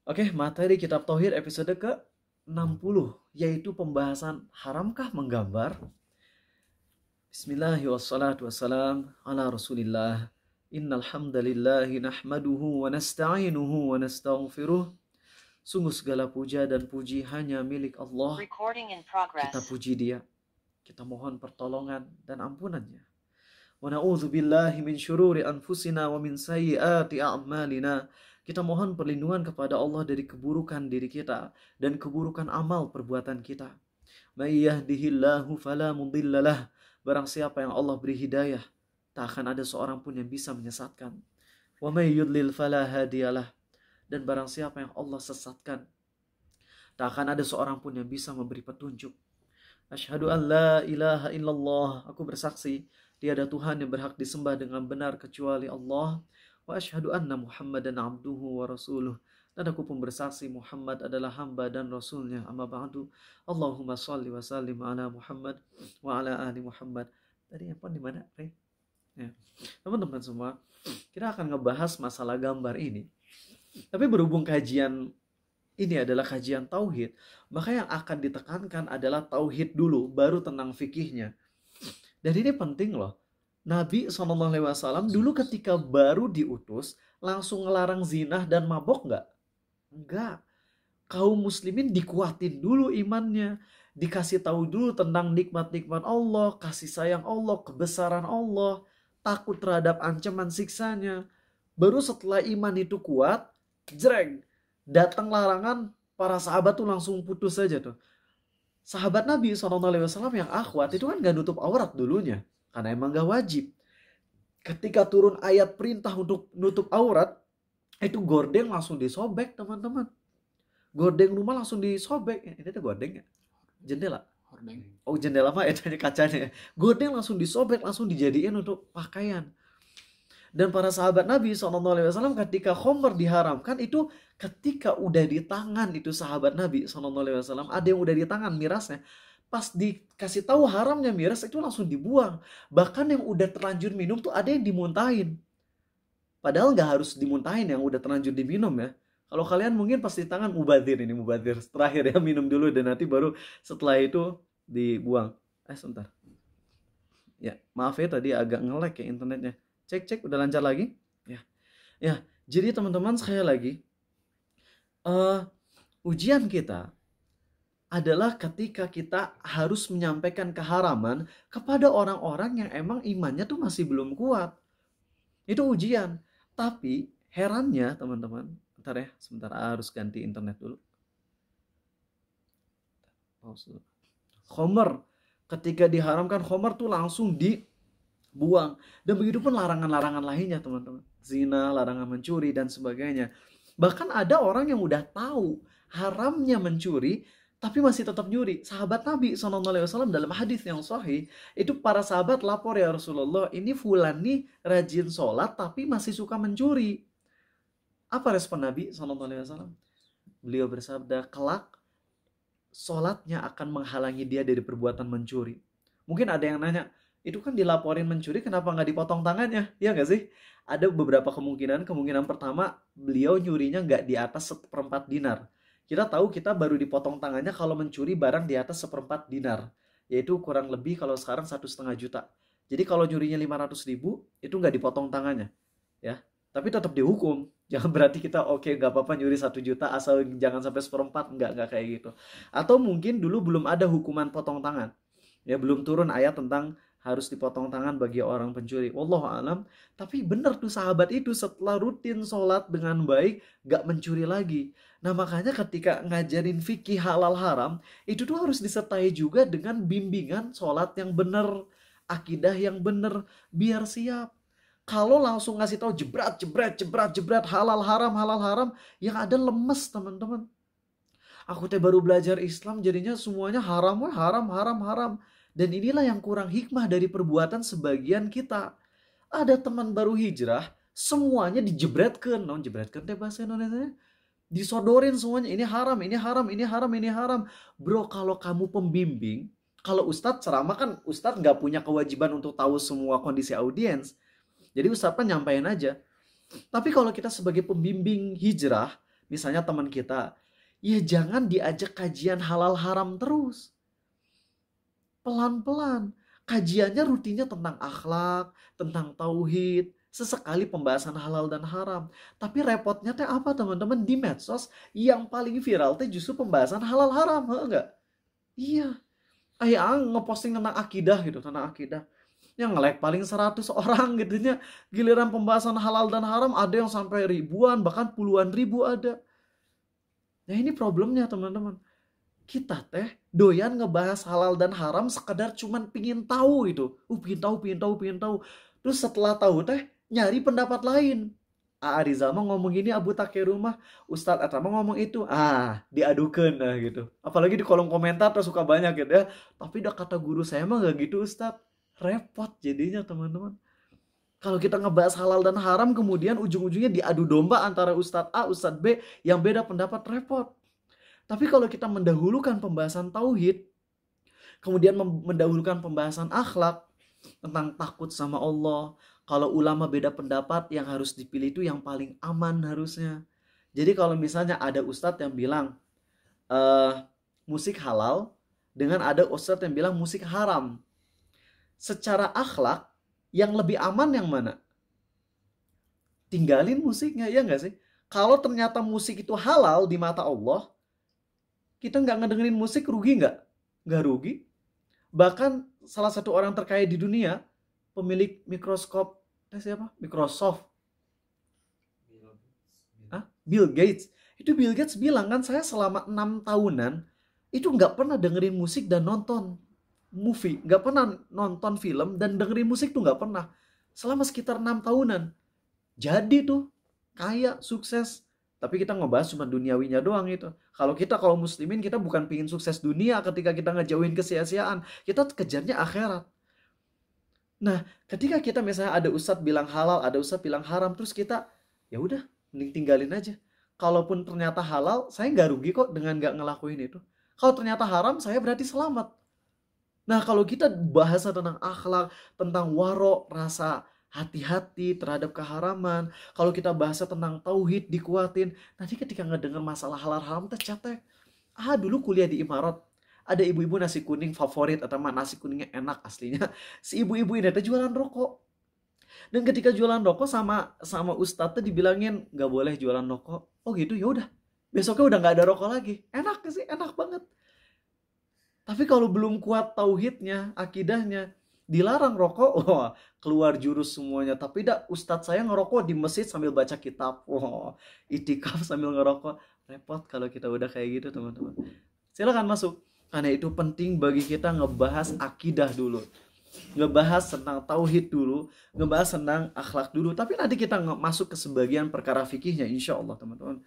Oke, materi kitab Tauhid episode ke-60, yaitu pembahasan haramkah menggambar. Bismillahirrahmanirrahim. Ala Rasulillah. Innal hamdalillahi nahmaduhu wa nasta'inuhu wa nastaghfiruh. Sungguh segala puja dan puji hanya milik Allah. Kita puji Dia. Kita mohon pertolongan dan ampunannya. Wa na'udzu billahi min syururi anfusina wa min sayyiati a'malina. Kita mohon perlindungan kepada Allah dari keburukan diri kita dan keburukan amal perbuatan kita. May yahdihillahu fala mudhillalah. Barang siapa yang Allah beri hidayah, tak akan ada seorang pun yang bisa menyesatkan. Wa may yudlil fala hadiyalah. Dan barang siapa yang Allah sesatkan, tak akan ada seorang pun yang bisa memberi petunjuk. Asyhadu an la ilaha illallah. Aku bersaksi tiada Tuhan yang berhak disembah dengan benar kecuali Allah. Wa asyhadu anna Muhammadan abduhu wa rasuluh. Dan aku pun bersaksi Muhammad adalah hamba dan rasulnya. Amma ba'du. Allahumma salli wa sallim ala Muhammad wa ala ali Muhammad. Tadi apa di mana, Rey? Ya. Teman-teman semua, kita akan ngebahas masalah gambar ini. Tapi berhubung kajian ini adalah kajian tauhid, maka yang akan ditekankan adalah tauhid dulu, baru tentang fikihnya. Dan ini penting loh. Nabi SAW dulu ketika baru diutus, langsung ngelarang zinah dan mabok nggak? Enggak. Kaum muslimin dikuatin dulu imannya. Dikasih tahu dulu tentang nikmat-nikmat Allah, kasih sayang Allah, kebesaran Allah, takut terhadap ancaman siksanya. Baru setelah iman itu kuat, jreng, datang larangan, para sahabat tuh langsung putus saja tuh. Sahabat Nabi SAW yang akhwat itu kan gak nutup aurat dulunya. Karena emang gak wajib. Ketika turun ayat perintah untuk nutup aurat, itu gordeng langsung disobek, teman-teman. Gordeng rumah langsung disobek. Ini tuh gordeng ya? Jendela? Oh, jendela mah itu kacanya. Gordeng langsung disobek, langsung dijadiin untuk pakaian. Dan para sahabat Nabi SAW ketika khomer diharamkan itu ketika udah di tangan itu sahabat Nabi SAW, ada yang udah di tangan mirasnya, pas dikasih tahu haramnya miras itu langsung dibuang. Bahkan yang udah terlanjur minum tuh ada yang dimuntahin. Padahal nggak harus dimuntahin yang udah terlanjur diminum ya. Kalau kalian mungkin pas di tangan mubadir terakhir ya, minum dulu dan nanti baru setelah itu dibuang. Sebentar. Ya, maaf ya tadi agak nge-lag ya internetnya. Cek udah lancar lagi? Ya. Jadi teman-teman sekali lagi, ujian kita adalah ketika kita harus menyampaikan keharaman kepada orang-orang yang emang imannya tuh masih belum kuat. Itu ujian. Tapi herannya teman-teman, bentar ya, sebentar harus ganti internet dulu. Khomer, ketika diharamkan khomer tuh langsung dibuang. Dan begitu pun larangan-larangan lainnya teman-teman. Zina, larangan mencuri dan sebagainya. Bahkan ada orang yang udah tahu haramnya mencuri tapi masih tetap nyuri. Sahabat Nabi SAW dalam hadis yang sahih, itu para sahabat lapor, ya Rasulullah, ini fulan nih rajin sholat tapi masih suka mencuri. Apa respon Nabi SAW? Beliau bersabda, kelak sholatnya akan menghalangi dia dari perbuatan mencuri. Mungkin ada yang nanya, itu kan dilaporin mencuri, kenapa nggak dipotong tangannya? Ya nggak sih? Ada beberapa kemungkinan. Kemungkinan pertama, beliau nyurinya nggak di atas 1/4 dinar. Kita tahu kita baru dipotong tangannya kalau mencuri barang di atas 1/4 dinar. Yaitu kurang lebih kalau sekarang 1,5 juta. Jadi kalau nyurinya 500.000, itu nggak dipotong tangannya. Ya, tapi tetap dihukum. Jangan berarti kita oke nggak apa-apa nyuri 1 juta asal jangan sampai 1/4. Nggak kayak gitu. Atau mungkin dulu belum ada hukuman potong tangan. Ya, belum turun ayat tentang harus dipotong tangan bagi orang pencuri. Wallahu alam. Tapi benar tuh sahabat itu setelah rutin sholat dengan baik, gak mencuri lagi. Nah makanya ketika ngajarin fikih halal haram, itu tuh harus disertai juga dengan bimbingan sholat yang benar, akidah yang benar, biar siap. Kalau langsung ngasih tahu jebret, halal haram, yang ada lemes teman-teman. Aku teh baru belajar Islam jadinya semuanya haram. Dan inilah yang kurang hikmah dari perbuatan sebagian kita. Ada teman baru hijrah, semuanya dijebretkan. Non jebretkan teh bahasa Indonesia. Disodorin semuanya, ini haram. Bro, kalau kamu pembimbing, kalau ustadz ceramah kan ustadz nggak punya kewajiban untuk tahu semua kondisi audiens. Jadi ustadz kan nyampein aja. Tapi kalau kita sebagai pembimbing hijrah, misalnya teman kita, ya jangan diajak kajian halal haram terus. Pelan-pelan. Kajiannya rutinnya tentang akhlak, tentang tauhid, sesekali pembahasan halal dan haram. Tapi repotnya teh apa teman-teman? Di medsos yang paling viral teh justru pembahasan halal haram, enggak? Iya. Ayah ngeposting tentang akidah gitu, tentang akidah. Yang nge-like paling 100 orang gitu nya. Giliran pembahasan halal dan haram ada yang sampai ribuan, bahkan puluhan ribu ada. Nah ini problemnya teman-teman. Kita teh doyan ngebahas halal dan haram sekedar cuman pingin tahu itu. Pingin tahu. Terus setelah tahu teh nyari pendapat lain. Rizal mah ngomong gini, Abu Takir rumah, Ustadz Eta mah ngomong itu. Diadukan nah gitu. Apalagi di kolom komentar tuh suka banyak gitu ya. Tapi dah kata guru saya mah gak gitu Ustadz. Repot jadinya teman-teman. Kalau kita ngebahas halal dan haram kemudian ujung-ujungnya diadu domba antara Ustadz A, Ustadz B yang beda pendapat, repot. Tapi kalau kita mendahulukan pembahasan tauhid, kemudian mendahulukan pembahasan akhlak, tentang takut sama Allah. Kalau ulama beda pendapat, yang harus dipilih itu yang paling aman harusnya. Jadi kalau misalnya ada ustadz yang bilang musik halal, dengan ada ustadz yang bilang musik haram, secara akhlak yang lebih aman yang mana? Tinggalin musiknya, ya nggak sih? Kalau ternyata musik itu halal di mata Allah, kita nggak ngedengerin musik, rugi nggak? Nggak rugi. Bahkan salah satu orang terkaya di dunia, pemilik mikroskop, siapa? Microsoft. Bill Gates. Itu Bill Gates bilang kan, saya selama 6 tahunan itu nggak pernah dengerin musik dan nonton movie, nggak pernah nonton film dan dengerin musik tuh nggak pernah. Selama sekitar 6 tahunan. Jadi tuh kaya, sukses. Tapi kita ngebahas cuma duniawinya doang itu. Kalau kita kalau muslimin, kita bukan pingin sukses dunia ketika kita ngejauhin kesia-siaan. Kita kejarnya akhirat. Nah, ketika kita misalnya ada ustadz bilang halal, ada ustadz bilang haram, terus kita, ya udah, mending tinggalin aja. Kalaupun ternyata halal, saya nggak rugi kok dengan nggak ngelakuin itu. Kalau ternyata haram, saya berarti selamat. Nah, kalau kita bahasa tentang akhlak, tentang warok, rasa hati-hati terhadap keharaman, kalau kita bahasa tentang tauhid, dikuatin, nanti ketika ngedenger masalah halal haram, tercatat. Dulu kuliah di Imarat, ada ibu-ibu nasi kuning favorit, atau nasi kuningnya enak aslinya. Si ibu-ibu ini tuh jualan rokok. Dan ketika jualan rokok sama ustadznya dibilangin nggak boleh jualan rokok. Oh gitu, ya udah. Besoknya udah nggak ada rokok lagi. Enak sih, enak banget. Tapi kalau belum kuat tauhidnya, akidahnya, dilarang rokok, keluar jurus semuanya. Tapi ustadz saya ngerokok di masjid sambil baca kitab. Itikaf sambil ngerokok. Repot kalau kita udah kayak gitu teman-teman. Silakan masuk. Karena itu penting bagi kita ngebahas akidah dulu. Ngebahas tentang tauhid dulu. Ngebahas tentang akhlak dulu. Tapi nanti kita masuk ke sebagian perkara fikihnya insya Allah teman-teman.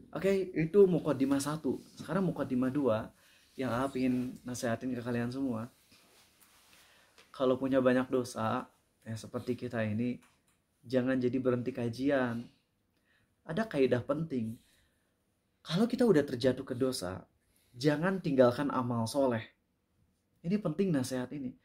Oke, itu mukadimah 1. Sekarang mukadimah 2. Yang ingin nasihatin ke kalian semua. Kalau punya banyak dosa, seperti kita ini, jangan jadi berhenti kajian. Ada kaidah penting. Kalau kita udah terjatuh ke dosa, jangan tinggalkan amal soleh. Ini penting nasihat ini.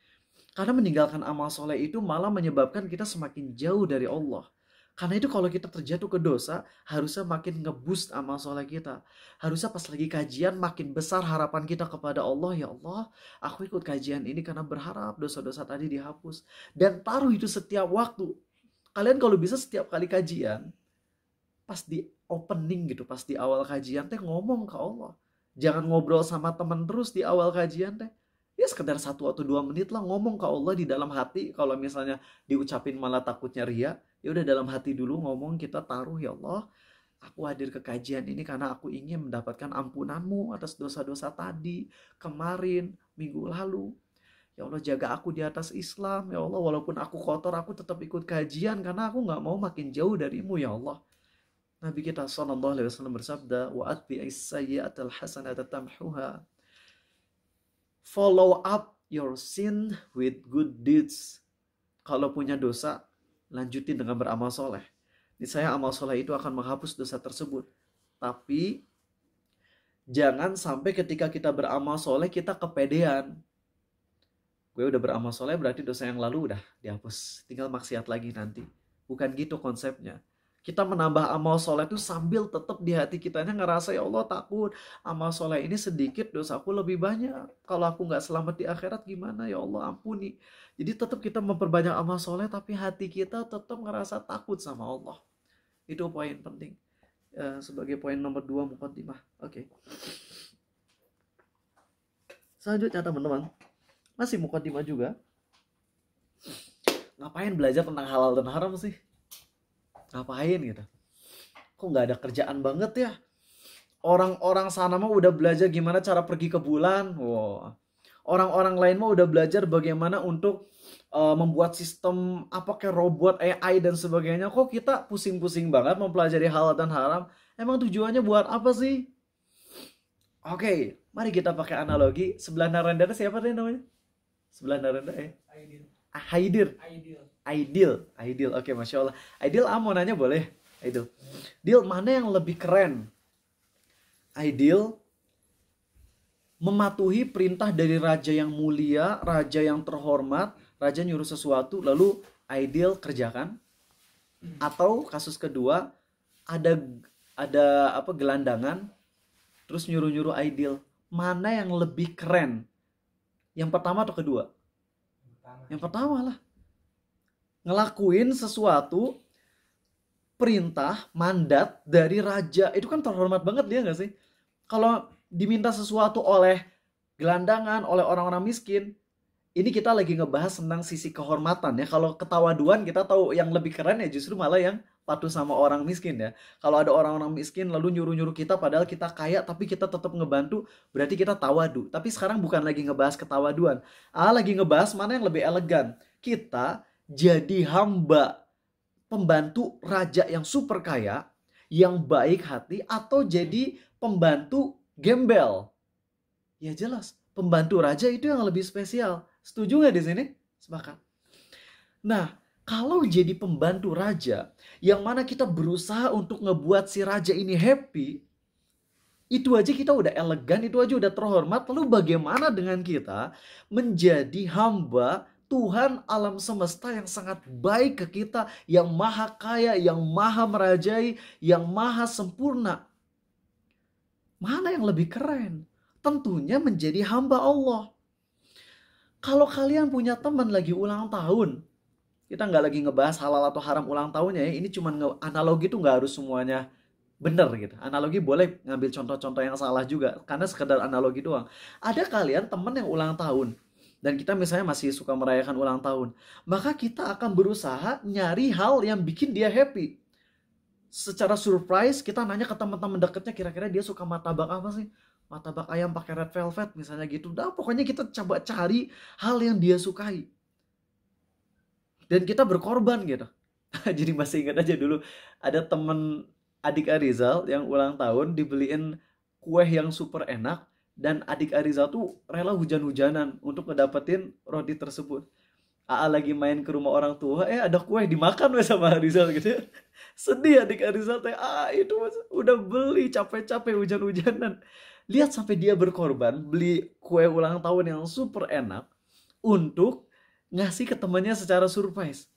Karena meninggalkan amal soleh itu malah menyebabkan kita semakin jauh dari Allah. Karena itu kalau kita terjatuh ke dosa, harusnya makin ngeboost amal soleh kita. Harusnya pas lagi kajian makin besar harapan kita kepada Allah. Ya Allah, aku ikut kajian ini karena berharap dosa-dosa tadi dihapus. Dan taruh itu setiap waktu. Kalian kalau bisa setiap kali kajian, pas di opening gitu, pas di awal kajian teh ngomong ke Allah. Jangan ngobrol sama teman terus di awal kajian teh. Ya sekedar 1 atau 2 menit lah ngomong ke Allah di dalam hati. Kalau misalnya diucapin malah takutnya ria, ya udah dalam hati dulu ngomong, kita taruh, ya Allah, aku hadir ke kajian ini karena aku ingin mendapatkan ampunanmu atas dosa-dosa tadi, kemarin, minggu lalu. Ya Allah, jaga aku di atas Islam. Ya Allah, walaupun aku kotor, aku tetap ikut kajian karena aku gak mau makin jauh darimu, ya Allah. Nabi kita SAW bersabda, wa atbi'is sayyi'atal hasanata tamhuha. Follow up your sin with good deeds. Kalau punya dosa, lanjutin dengan beramal soleh. Niscaya amal soleh itu akan menghapus dosa tersebut. Tapi jangan sampai ketika kita beramal soleh kita kepedean. Gue udah beramal soleh berarti dosa yang lalu udah dihapus. Tinggal maksiat lagi nanti. Bukan gitu konsepnya. Kita menambah amal soleh itu sambil tetap di hati kitanya ngerasa, ya Allah takut amal soleh ini sedikit, dosaku lebih banyak. Kalau aku nggak selamat di akhirat gimana, ya Allah ampuni. Jadi tetap kita memperbanyak amal soleh, tapi hati kita tetap ngerasa takut sama Allah. Itu poin penting. Sebagai poin nomor 2 muqaddimah. Oke. Selanjutnya teman-teman, masih muqaddimah juga. Ngapain belajar tentang halal dan haram sih? Ngapain gitu? Kok nggak ada kerjaan banget ya? Orang-orang sana mah udah belajar gimana cara pergi ke bulan. Wow. Orang-orang lain mah udah belajar bagaimana untuk membuat sistem apa kayak robot, AI dan sebagainya. Kok kita pusing-pusing banget mempelajari halal dan haram? Emang tujuannya buat apa sih? Oke, mari kita pakai analogi. Sebelah Narendra siapa tadi namanya? Sebelah Narendra Haidir. Aidil. Oke, Masya Allah. Aidil, mau nanya boleh? Aidil. Dil, mana yang lebih keren? Aidil mematuhi perintah dari raja yang mulia, raja yang terhormat, raja nyuruh sesuatu, lalu Aidil kerjakan? Atau kasus kedua, ada gelandangan, terus nyuruh-nyuruh Aidil. Mana yang lebih keren? Yang pertama atau kedua? Yang pertama lah. Ngelakuin sesuatu perintah, mandat dari raja, itu kan terhormat banget dia nggak sih? Kalau diminta sesuatu oleh gelandangan, oleh orang-orang miskin, ini kita lagi ngebahas tentang sisi kehormatan ya. Kalau ketawaduan kita tahu yang lebih keren ya justru malah yang patuh sama orang miskin ya. Kalau ada orang-orang miskin lalu nyuruh-nyuruh kita padahal kita kaya tapi kita tetap ngebantu, berarti kita tawadu. Tapi sekarang bukan lagi ngebahas ketawaduan. Lagi ngebahas mana yang lebih elegan. Kita jadi hamba pembantu raja yang super kaya, yang baik hati, atau jadi pembantu gembel. Ya jelas, pembantu raja itu yang lebih spesial. Setuju nggak di sini? Sepakat. Nah, kalau jadi pembantu raja, yang mana kita berusaha untuk ngebuat si raja ini happy, itu aja kita udah elegan, itu aja udah terhormat. Lalu bagaimana dengan kita menjadi hamba Tuhan alam semesta yang sangat baik ke kita, yang maha kaya, yang maha merajai, yang maha sempurna? Mana yang lebih keren? Tentunya menjadi hamba Allah. Kalau kalian punya teman lagi ulang tahun, kita nggak lagi ngebahas halal atau haram ulang tahunnya ya, ini cuma analogi tuh nggak harus semuanya bener gitu. Analogi boleh ngambil contoh-contoh yang salah juga, karena sekedar analogi doang. Ada kalian teman yang ulang tahun, dan kita misalnya masih suka merayakan ulang tahun, maka kita akan berusaha nyari hal yang bikin dia happy. Secara surprise kita nanya ke teman-teman dekatnya, kira-kira dia suka martabak apa sih? Martabak ayam pakai red velvet misalnya gitu. Nah, pokoknya kita coba cari hal yang dia sukai. Dan kita berkorban gitu. Jadi masih ingat aja dulu ada temen adik Arizal yang ulang tahun dibeliin kue yang super enak. Dan adik Arizal tuh rela hujan-hujanan untuk ngedapetin roti tersebut. Lagi main ke rumah orang tua, ada kue dimakan sama Arizal gitu. Sedih adik Arizal teh, itu udah beli capek-capek hujan-hujanan. Lihat sampai dia berkorban beli kue ulang tahun yang super enak untuk ngasih ke temannya secara surprise.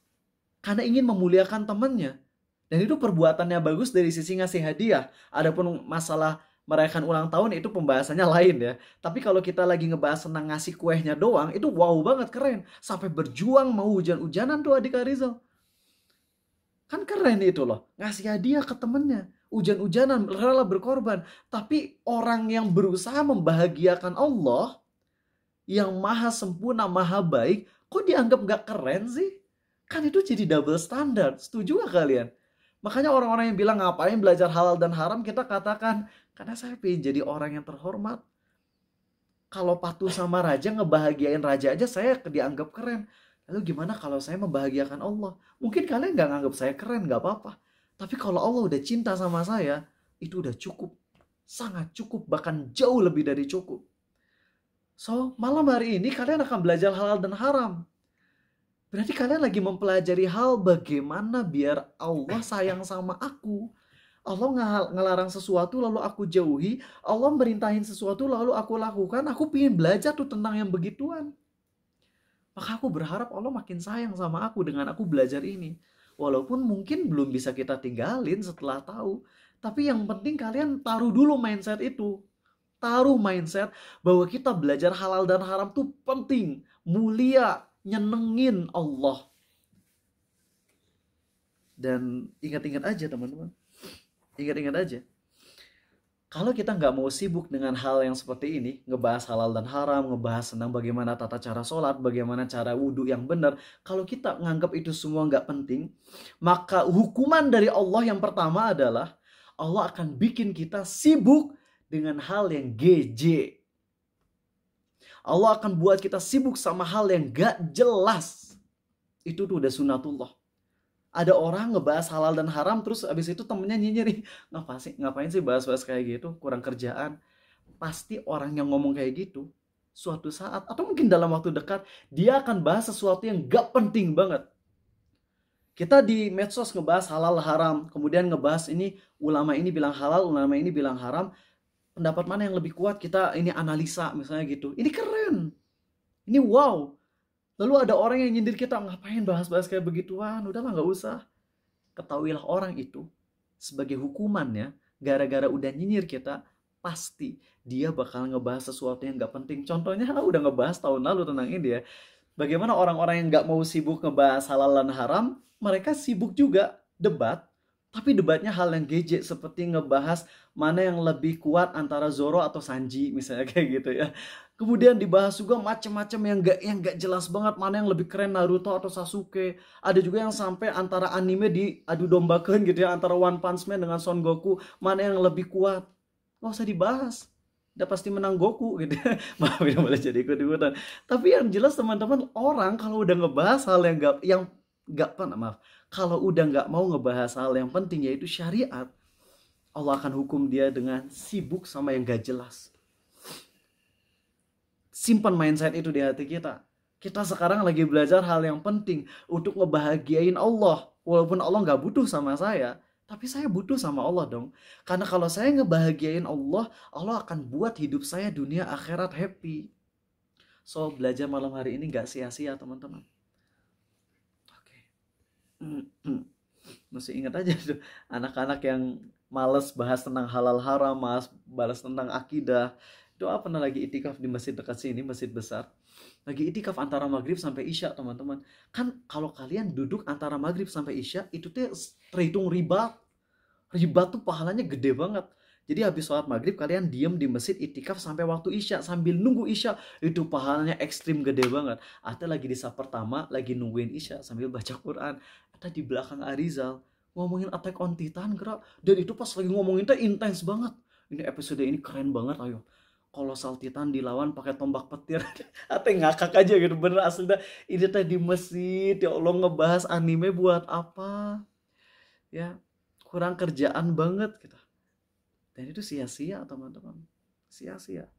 Karena ingin memuliakan temannya. Dan itu perbuatannya bagus dari sisi ngasih hadiah. Adapun masalah merayakan ulang tahun itu pembahasannya lain ya. Tapi kalau kita lagi ngebahas tentang ngasih kuehnya doang, itu wow banget, keren. Sampai berjuang mau hujan-hujanan tuh adik Arizal. Kan keren itu loh, ngasih hadiah ke temennya. Hujan-hujanan, rela berkorban. Tapi orang yang berusaha membahagiakan Allah, yang maha sempurna, maha baik, kok dianggap gak keren sih? Kan itu jadi double standard. Setuju gak kalian? Makanya orang-orang yang bilang ngapain belajar halal dan haram, kita katakan, karena saya pengen jadi orang yang terhormat. Kalau patuh sama raja, ngebahagiain raja aja saya dianggap keren. Lalu gimana kalau saya membahagiakan Allah? Mungkin kalian gak nganggap saya keren, gak apa-apa. Tapi kalau Allah udah cinta sama saya, itu udah cukup. Sangat cukup, bahkan jauh lebih dari cukup. So, malam hari ini kalian akan belajar halal dan haram. Berarti kalian lagi mempelajari hal bagaimana biar Allah sayang sama aku. Allah ngelarang sesuatu lalu aku jauhi. Allah merintahin sesuatu lalu aku lakukan. Aku pengen belajar tuh tentang yang begituan. Maka aku berharap Allah makin sayang sama aku dengan aku belajar ini. Walaupun mungkin belum bisa kita tinggalin setelah tahu. Tapi yang penting kalian taruh dulu mindset itu. Taruh mindset bahwa kita belajar halal dan haram tuh penting, mulia, nyenengin Allah. Dan ingat-ingat aja teman-teman. Ingat-ingat aja. Kalau kita nggak mau sibuk dengan hal yang seperti ini, ngebahas halal dan haram, ngebahas tentang bagaimana tata cara sholat, bagaimana cara wudhu yang benar, kalau kita nganggap itu semua nggak penting, maka hukuman dari Allah yang pertama adalah Allah akan bikin kita sibuk dengan hal yang GJ. Allah akan buat kita sibuk sama hal yang gak jelas. Itu tuh udah sunatullah. Ada orang ngebahas halal dan haram, terus abis itu temennya nyinyir, ngapain sih bahas-bahas kayak gitu, kurang kerjaan. Pasti orang yang ngomong kayak gitu, suatu saat, atau mungkin dalam waktu dekat, dia akan bahas sesuatu yang gak penting banget. Kita di medsos ngebahas halal haram, kemudian ngebahas ini, ulama ini bilang halal, ulama ini bilang haram, pendapat mana yang lebih kuat, kita ini analisa misalnya gitu. Ini keren, ini wow. Lalu ada orang yang nyindir kita, ngapain bahas-bahas kayak begituan, udahlah nggak usah. Ketahuilah orang itu sebagai hukumannya, gara-gara udah nyinyir kita, pasti dia bakal ngebahas sesuatu yang nggak penting. Contohnya udah ngebahas tahun lalu tentang ini ya. Bagaimana orang-orang yang nggak mau sibuk ngebahas halal dan haram, mereka sibuk juga debat, tapi debatnya hal yang gadget, seperti ngebahas mana yang lebih kuat antara Zoro atau Sanji misalnya kayak gitu ya. Kemudian dibahas juga macam-macam yang nggak jelas banget, mana yang lebih keren Naruto atau Sasuke. Ada juga yang sampai antara anime diadu dombakan gitu ya, antara One Punch Man dengan Son Goku, mana yang lebih kuat. Nggak usah dibahas. Udah pasti menang Goku gitu ya. Maaf ya boleh jadi ikut-ikutan. Tapi yang jelas teman-teman, orang kalau udah ngebahas hal yang nggak pernah, maaf, kalau udah nggak mau ngebahas hal yang penting yaitu syariat, Allah akan hukum dia dengan sibuk sama yang gak jelas. Simpan mindset itu di hati kita. Kita sekarang lagi belajar hal yang penting untuk ngebahagiain Allah. Walaupun Allah gak butuh sama saya, tapi saya butuh sama Allah dong. Karena kalau saya ngebahagiain Allah, Allah akan buat hidup saya dunia akhirat happy. So belajar malam hari ini gak sia-sia teman-teman. Oke. Masih ingat aja tuh anak-anak yang males bahas tentang halal haram, males bahas tentang akidah. Doa pernah lagi itikaf di masjid dekat sini, masjid besar. Lagi itikaf antara maghrib sampai isya teman-teman. Kan kalau kalian duduk antara maghrib sampai isya, itu tuh terhitung riba. Riba tuh pahalanya gede banget. Jadi habis sholat maghrib kalian diem di masjid itikaf sampai waktu isya. Sambil nunggu isya, itu pahalanya ekstrim gede banget. Atau lagi di saf pertama, lagi nungguin isya sambil baca Quran. Atau di belakang Arizal, ngomongin Attack on Titan gerak. Dan itu pas lagi ngomongin tuh intens banget. Ini episode ini keren banget, ayo. Kolosal Titan dilawan pakai tombak petir. Atau ngakak aja gitu, bener aslinya. Ini tadi di masjid, ya Allah ngebahas anime buat apa? Ya, kurang kerjaan banget gitu. Dan itu sia-sia teman-teman. Sia-sia.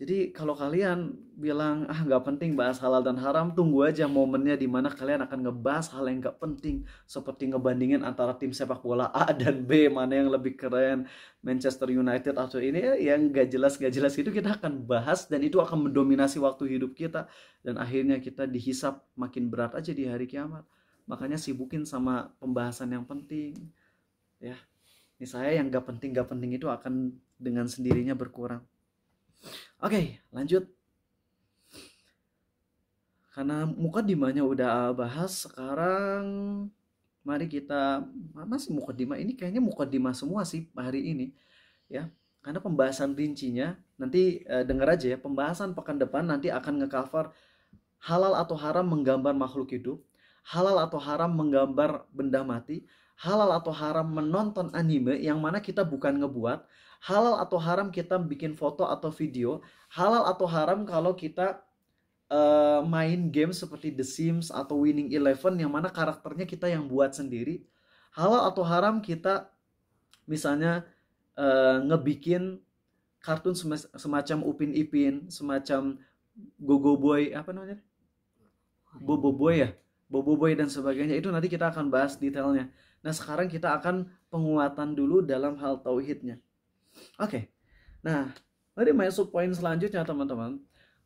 Jadi kalau kalian bilang nggak penting bahas halal dan haram, tunggu aja momennya di mana kalian akan ngebahas hal yang nggak penting, seperti ngebandingin antara tim sepak bola A dan B, mana yang lebih keren, Manchester United atau ini yang nggak jelas itu kita akan bahas, dan itu akan mendominasi waktu hidup kita, dan akhirnya kita dihisap makin berat aja di hari kiamat. Makanya sibukin sama pembahasan yang penting, ya. Ini saya yang nggak penting itu akan dengan sendirinya berkurang. Oke, lanjut. Karena mukadimahnya udah bahas, sekarang mari kita masih mukadimah, ini kayaknya mukadimah semua sih hari ini ya. Karena pembahasan rincinya nanti dengar aja ya, pembahasan pekan depan nanti akan ngecover halal atau haram menggambar makhluk hidup, halal atau haram menggambar benda mati, halal atau haram menonton anime yang mana kita bukan ngebuat, halal atau haram kita bikin foto atau video, halal atau haram kalau kita main game seperti The Sims atau Winning Eleven yang mana karakternya kita yang buat sendiri, halal atau haram kita misalnya ngebikin kartun semacam Upin Ipin, semacam Gogo Boy, apa namanya? Bobo Boy ya? Bobo Boy dan sebagainya, itu nanti kita akan bahas detailnya. Nah sekarang kita akan penguatan dulu dalam hal tauhidnya. Oke, nah mari masuk poin selanjutnya teman-teman.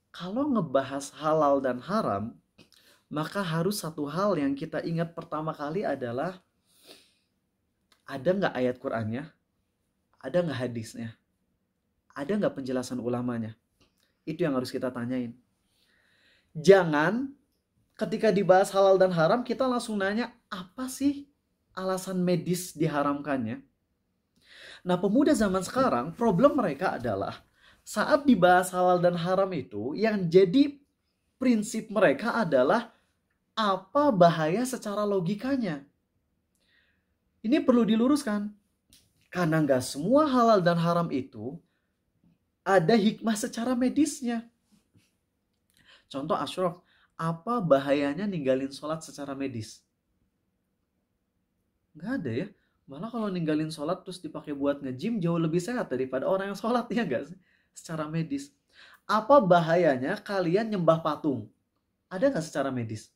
Kalau ngebahas halal dan haram, maka harus satu hal yang kita ingat pertama kali adalah, ada nggak ayat Qur'annya? Ada nggak hadisnya? Ada nggak penjelasan ulamanya? Itu yang harus kita tanyain. Jangan ketika dibahas halal dan haram kita langsung nanya, apa sih alasan medis diharamkannya? Nah, pemuda zaman sekarang, problem mereka adalah saat dibahas halal dan haram itu, yang jadi prinsip mereka adalah apa bahaya secara logikanya. Ini perlu diluruskan. Karena nggak semua halal dan haram itu ada hikmah secara medisnya. Contoh Ashraf, apa bahayanya ninggalin sholat secara medis? Nggak ada ya. Malah kalau ninggalin sholat terus dipakai buat nge-gym jauh lebih sehat daripada orang yang sholat, ya nggak sih? Secara medis. Apa bahayanya kalian nyembah patung? Ada nggak secara medis?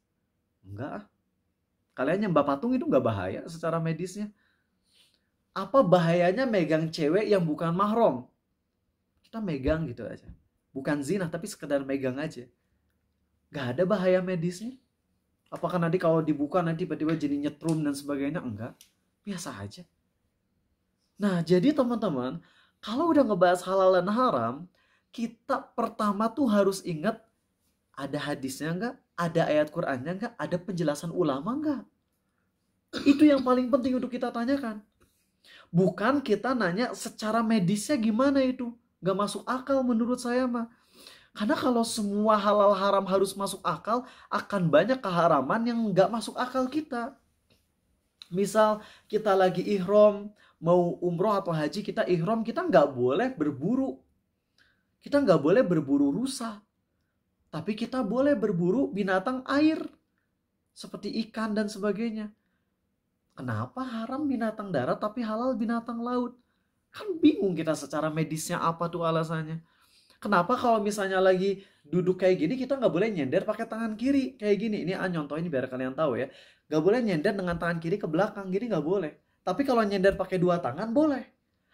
Enggak. Kalian nyembah patung itu nggak bahaya secara medisnya. Apa bahayanya megang cewek yang bukan mahram? Kita megang gitu aja. Bukan zina, tapi sekedar megang aja. Gak ada bahaya medisnya. Apakah nanti kalau dibuka nanti tiba-tiba jadi nyetrum dan sebagainya? Enggak. Biasa aja. Nah, jadi teman-teman, kalau udah ngebahas halal dan haram, kita pertama tuh harus ingat, ada hadisnya enggak? Ada ayat Qur'annya enggak? Ada penjelasan ulama enggak? Itu yang paling penting untuk kita tanyakan. Bukan kita nanya secara medisnya gimana itu. Gak masuk akal menurut saya mah. Karena kalau semua halal haram harus masuk akal, akan banyak keharaman yang gak masuk akal kita. Misal kita lagi ihram, mau umroh atau haji, kita ihram, kita gak boleh berburu. Kita gak boleh berburu rusa. Tapi kita boleh berburu binatang air. Seperti ikan dan sebagainya. Kenapa haram binatang darat tapi halal binatang laut? Kan bingung kita secara medisnya apa tuh alasannya. Kenapa kalau misalnya lagi duduk kayak gini kita nggak boleh nyender pakai tangan kiri kayak gini. Ini nyontoh ini biar kalian tahu ya. Nggak boleh nyender dengan tangan kiri ke belakang, gini nggak boleh. Tapi kalau nyender pakai dua tangan boleh.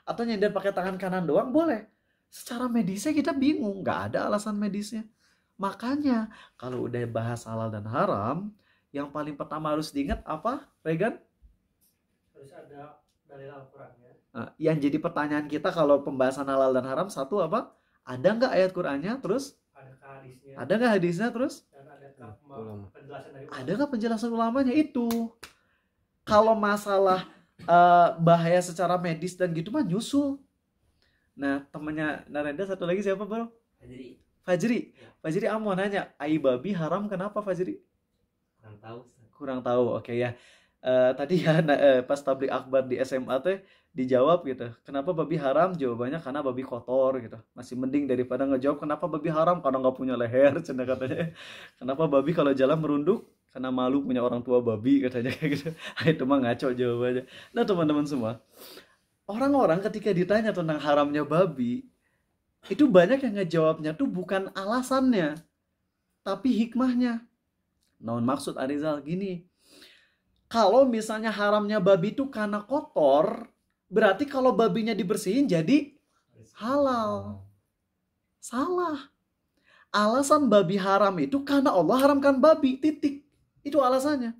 Atau nyender pakai tangan kanan doang boleh. Secara medisnya kita bingung, nggak ada alasan medisnya. Makanya kalau udah bahas halal dan haram, yang paling pertama harus diingat apa, Regan? Harus ada dalil Al-Qur'annya. Nah, yang jadi pertanyaan kita kalau pembahasan halal dan haram, satu apa? Ada nggak ayat Qur'annya? Terus? Adakah hadisnya? Ada nggak hadisnya? Terus? Dan adakah penjelasan dari ulama? Ada nggak penjelasan ulamanya itu? Kalau masalah bahaya secara medis dan gitu mah nyusul. Nah, temannya Narenda satu lagi siapa bro? Fajri. Ya. Fajri mau nanya, ai babi haram kenapa Fajri? Kurang tahu. Oke ya. Tadi ya pas tablik akbar di SMA teh dijawab gitu, kenapa babi haram? Jawabannya karena babi kotor gitu. Masih mending daripada ngejawab kenapa babi haram karena nggak punya leher, cina katanya. Kenapa babi kalau jalan merunduk? Karena malu punya orang tua babi katanya kayak gitu. Itu mah ngaco jawabannya. Nah teman-teman semua, orang-orang ketika ditanya tentang haramnya babi, itu banyak yang ngejawabnya tuh bukan alasannya, tapi hikmahnya. Naon maksud Arizal gini, kalau misalnya haramnya babi itu karena kotor, berarti kalau babinya dibersihin jadi halal. Salah. Alasan babi haram itu karena Allah haramkan babi, titik. Itu alasannya.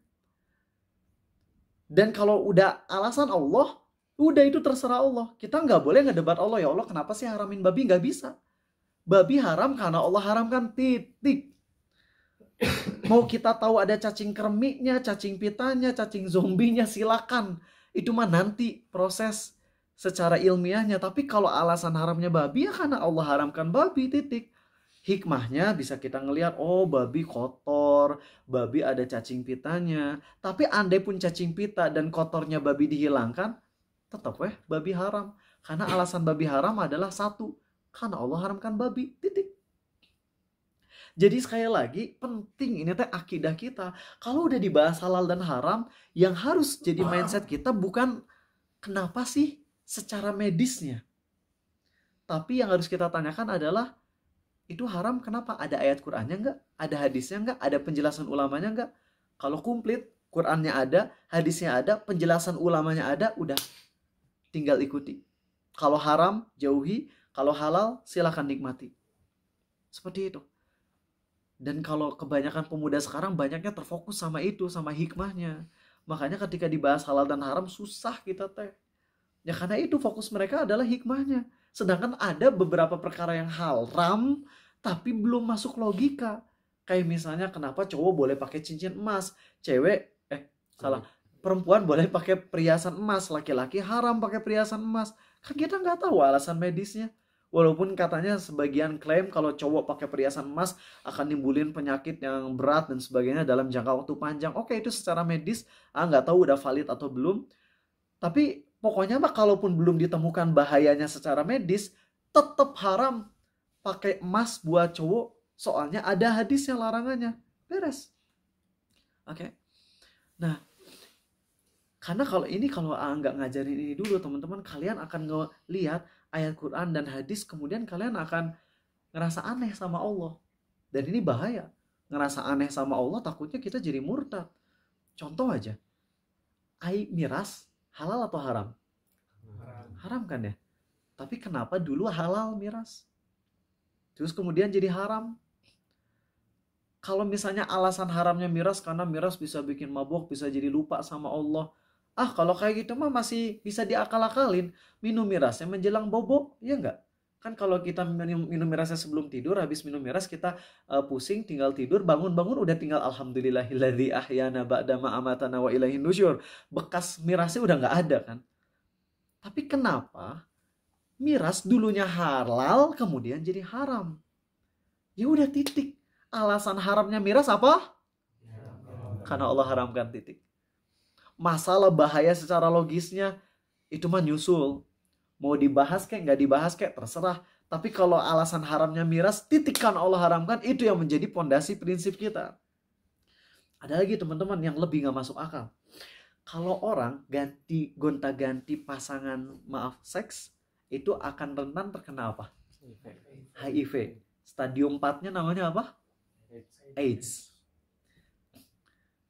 Dan kalau udah alasan Allah, udah itu terserah Allah. Kita nggak boleh ngedebat Allah, ya Allah kenapa sih haramin babi? Nggak bisa. Babi haram karena Allah haramkan, titik. Mau kita tahu ada cacing kremiknya, cacing pitanya, cacing zombinya, silakan. Itu mah nanti proses secara ilmiahnya. Tapi kalau alasan haramnya babi ya karena Allah haramkan babi, titik. Hikmahnya bisa kita ngelihat, oh babi kotor, babi ada cacing pitanya. Tapi andai pun cacing pita dan kotornya babi dihilangkan, tetap babi haram. Karena alasan babi haram adalah satu, karena Allah haramkan babi, titik. Jadi sekali lagi penting ini teh akidah kita. Kalau udah dibahas halal dan haram, yang harus jadi mindset kita bukan kenapa sih secara medisnya. Tapi yang harus kita tanyakan adalah itu haram kenapa? Ada ayat Qur'annya enggak? Ada hadisnya enggak? Ada penjelasan ulamanya enggak? Kalau komplit, Qur'annya ada, hadisnya ada, penjelasan ulamanya ada, udah tinggal ikuti. Kalau haram, jauhi. Kalau halal, silakan nikmati. Seperti itu. Dan kalau kebanyakan pemuda sekarang banyaknya terfokus sama itu, sama hikmahnya. Makanya ketika dibahas halal dan haram susah kita teh. Ya karena itu fokus mereka adalah hikmahnya. Sedangkan ada beberapa perkara yang haram tapi belum masuk logika. Kayak misalnya kenapa cowok boleh pakai cincin emas, perempuan boleh pakai perhiasan emas, laki-laki haram pakai perhiasan emas. Kan kita nggak tahu alasan medisnya. Walaupun katanya sebagian klaim kalau cowok pakai perhiasan emas akan nimbulin penyakit yang berat dan sebagainya dalam jangka waktu panjang. Oke, itu secara medis nggak tahu udah valid atau belum. Tapi pokoknya mah kalaupun belum ditemukan bahayanya secara medis, tetap haram pakai emas buat cowok. Soalnya ada hadisnya larangannya. Beres. Oke. Nah, karena kalau nggak ngajarin ini dulu teman-teman, kalian akan ngelihat ayat Quran dan hadis, kemudian kalian akan ngerasa aneh sama Allah. Dan ini bahaya. Ngerasa aneh sama Allah, takutnya kita jadi murtad. Contoh aja. Miras halal atau haram? Haram kan ya? Tapi kenapa dulu halal miras? Terus kemudian jadi haram? Kalau misalnya alasan haramnya miras karena miras bisa bikin mabuk, bisa jadi lupa sama Allah. Kalau kayak gitu mah masih bisa diakal-akalin. Minum mirasnya menjelang bobo, ya enggak? Kan kalau kita minum mirasnya sebelum tidur, habis minum miras kita pusing, tinggal tidur, bangun-bangun udah tinggal alhamdulillahilladzi ahyana ba'da ma amatana wa ilaihin nusyur. Bekas mirasnya udah nggak ada kan? Tapi kenapa miras dulunya halal kemudian jadi haram? Ya udah titik. Alasan haramnya miras apa? Karena Allah haramkan, titik. Masalah bahaya secara logisnya itu mah nyusul. Mau dibahas kek, nggak dibahas kek, terserah. Tapi kalau alasan haramnya miras, titik kan Allah haramkan, itu yang menjadi pondasi prinsip kita. Ada lagi teman-teman yang lebih nggak masuk akal. Kalau orang gonta-ganti pasangan, seks, itu akan rentan terkena apa? HIV. Stadium 4-nya namanya apa? AIDS.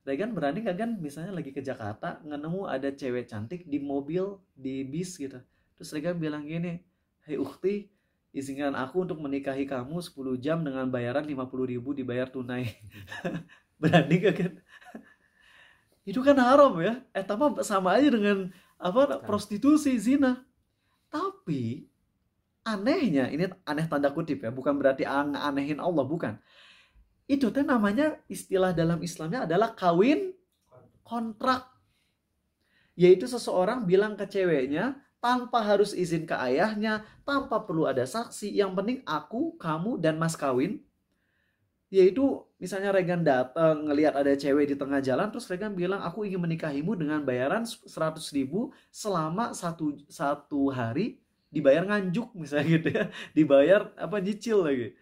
Regan berani gak kan misalnya lagi ke Jakarta nemu ada cewek cantik di mobil, di bis gitu. Terus Regan bilang gini, "Hei ukhti, izinkan aku untuk menikahi kamu 10 jam dengan bayaran 50.000 dibayar tunai." Berani gak kan? Itu kan haram ya. Sama aja dengan prostitusi, zina. Tapi anehnya, ini aneh tanda kutip ya, bukan berarti anehin Allah, bukan. Itu teh namanya, istilah dalam Islamnya adalah kawin kontrak. Yaitu seseorang bilang ke ceweknya tanpa harus izin ke ayahnya, tanpa perlu ada saksi, yang penting aku, kamu, dan mas kawin. Yaitu misalnya Regan datang ngelihat ada cewek di tengah jalan, terus Regan bilang aku ingin menikahimu dengan bayaran 100.000 selama satu hari, dibayar nganjuk misalnya gitu ya, dibayar nyicil lagi.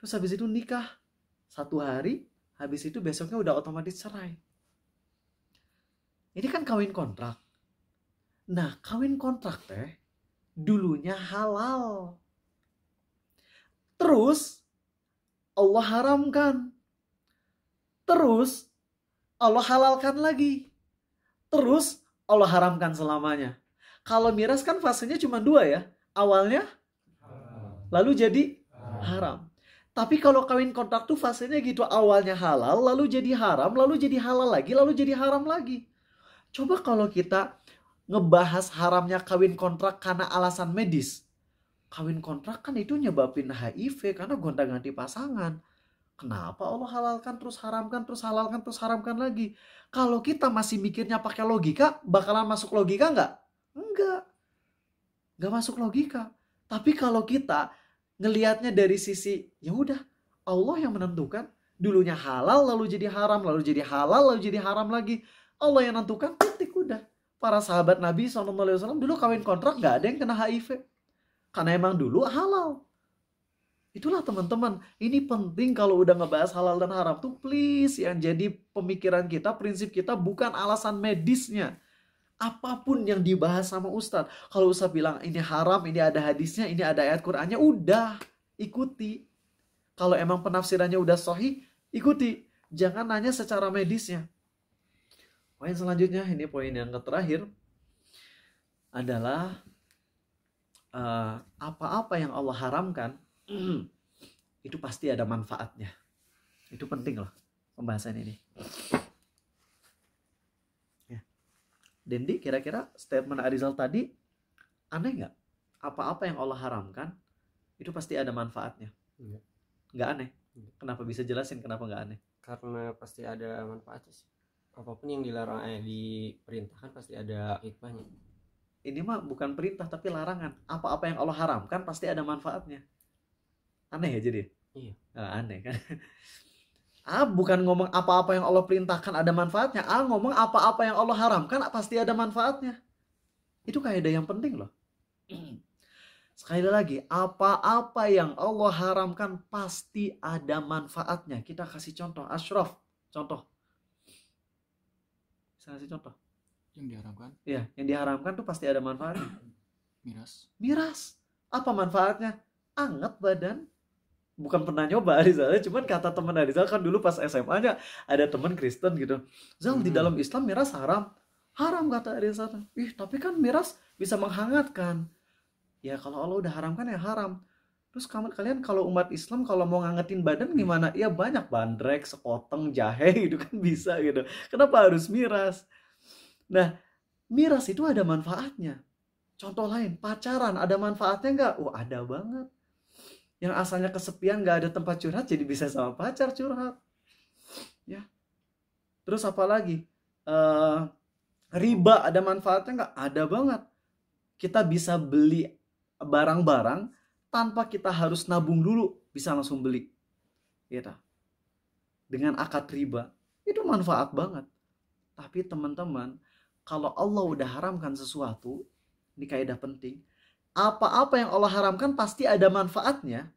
Terus habis itu nikah 1 hari, habis itu besoknya udah otomatis cerai. Ini kan kawin kontrak. Nah, kawin kontrak teh dulunya halal. Terus Allah haramkan. Terus Allah halalkan lagi. Terus Allah haramkan selamanya. Kalau miras kan fasenya cuma 2 ya. Awalnya lalu jadi haram. Tapi kalau kawin kontrak tuh fasenya gitu, awalnya halal, lalu jadi haram, lalu jadi halal lagi, lalu jadi haram lagi. Coba kalau kita ngebahas haramnya kawin kontrak karena alasan medis. Kawin kontrak kan itu nyebabin HIV karena gonta-ganti pasangan. Kenapa Allah halalkan terus haramkan, terus halalkan, terus haramkan lagi? Kalau kita masih mikirnya pakai logika, bakalan masuk logika nggak? Nggak masuk logika. Tapi kalau kita ngelihatnya dari sisi, ya udah, Allah yang menentukan, dulunya halal lalu jadi haram, lalu jadi halal lalu jadi haram lagi. Allah yang menentukan, titik udah. Para sahabat Nabi SAW dulu kawin kontrak nggak ada yang kena HIV. Karena emang dulu halal. Itulah teman-teman, ini penting kalau udah ngebahas halal dan haram tuh, please yang jadi pemikiran kita, prinsip kita bukan alasan medisnya. Apapun yang dibahas sama Ustadz, kalau Ustadz bilang ini haram, ini ada hadisnya, ini ada ayat Qur'annya, udah ikuti. Kalau emang penafsirannya udah sahih, ikuti. Jangan nanya secara medisnya. Poin selanjutnya, ini poin yang terakhir, adalah apa-apa yang Allah haramkan itu pasti ada manfaatnya. Itu penting loh pembahasan ini. Ya. Dendi, kira-kira statement Arizal tadi aneh nggak? Apa-apa yang Allah haramkan itu pasti ada manfaatnya. Nggak aneh. Kenapa bisa jelasin kenapa nggak aneh? Karena pasti ada manfaatnya sih. Apapun yang dilarang diperintahkan pasti ada hikmahnya. Ini mah bukan perintah tapi larangan. Apa-apa yang Allah haramkan pasti ada manfaatnya. Aneh ya jadi? Iya. Aneh kan? Bukan ngomong apa-apa yang Allah perintahkan ada manfaatnya. Ngomong apa-apa yang Allah haramkan pasti ada manfaatnya. Itu kaidah yang penting loh. Sekali lagi, apa-apa yang Allah haramkan pasti ada manfaatnya. Kita kasih contoh. Ashraf, contoh. Bisa kasih contoh? Yang diharamkan? Iya, yang diharamkan tuh pasti ada manfaatnya. Miras. Apa manfaatnya? Anget badan. Bukan pernah nyoba Arizal, cuman kata teman Arizal kan dulu pas SMA-nya ada teman Kristen gitu. Zal, di dalam Islam miras haram. Haram kata Arizal. Tapi kan miras bisa menghangatkan. Ya kalau Allah udah haramkan ya haram. Terus kalian kalau umat Islam kalau mau ngangetin badan gimana? Ya banyak bandrek, sekoteng, jahe itu kan bisa gitu. Kenapa harus miras? Nah, miras itu ada manfaatnya. Contoh lain, pacaran ada manfaatnya nggak? Ada banget. Yang asalnya kesepian nggak ada tempat curhat jadi bisa sama pacar curhat. Ya. Terus apa lagi? Riba ada manfaatnya nggak? Ada banget. Kita bisa beli barang-barang tanpa kita harus nabung dulu, bisa langsung beli. Gitu. Dengan akad riba. Itu manfaat banget. Tapi teman-teman, kalau Allah udah haramkan sesuatu, ini kaidah penting. Apa-apa yang Allah haramkan pasti ada manfaatnya.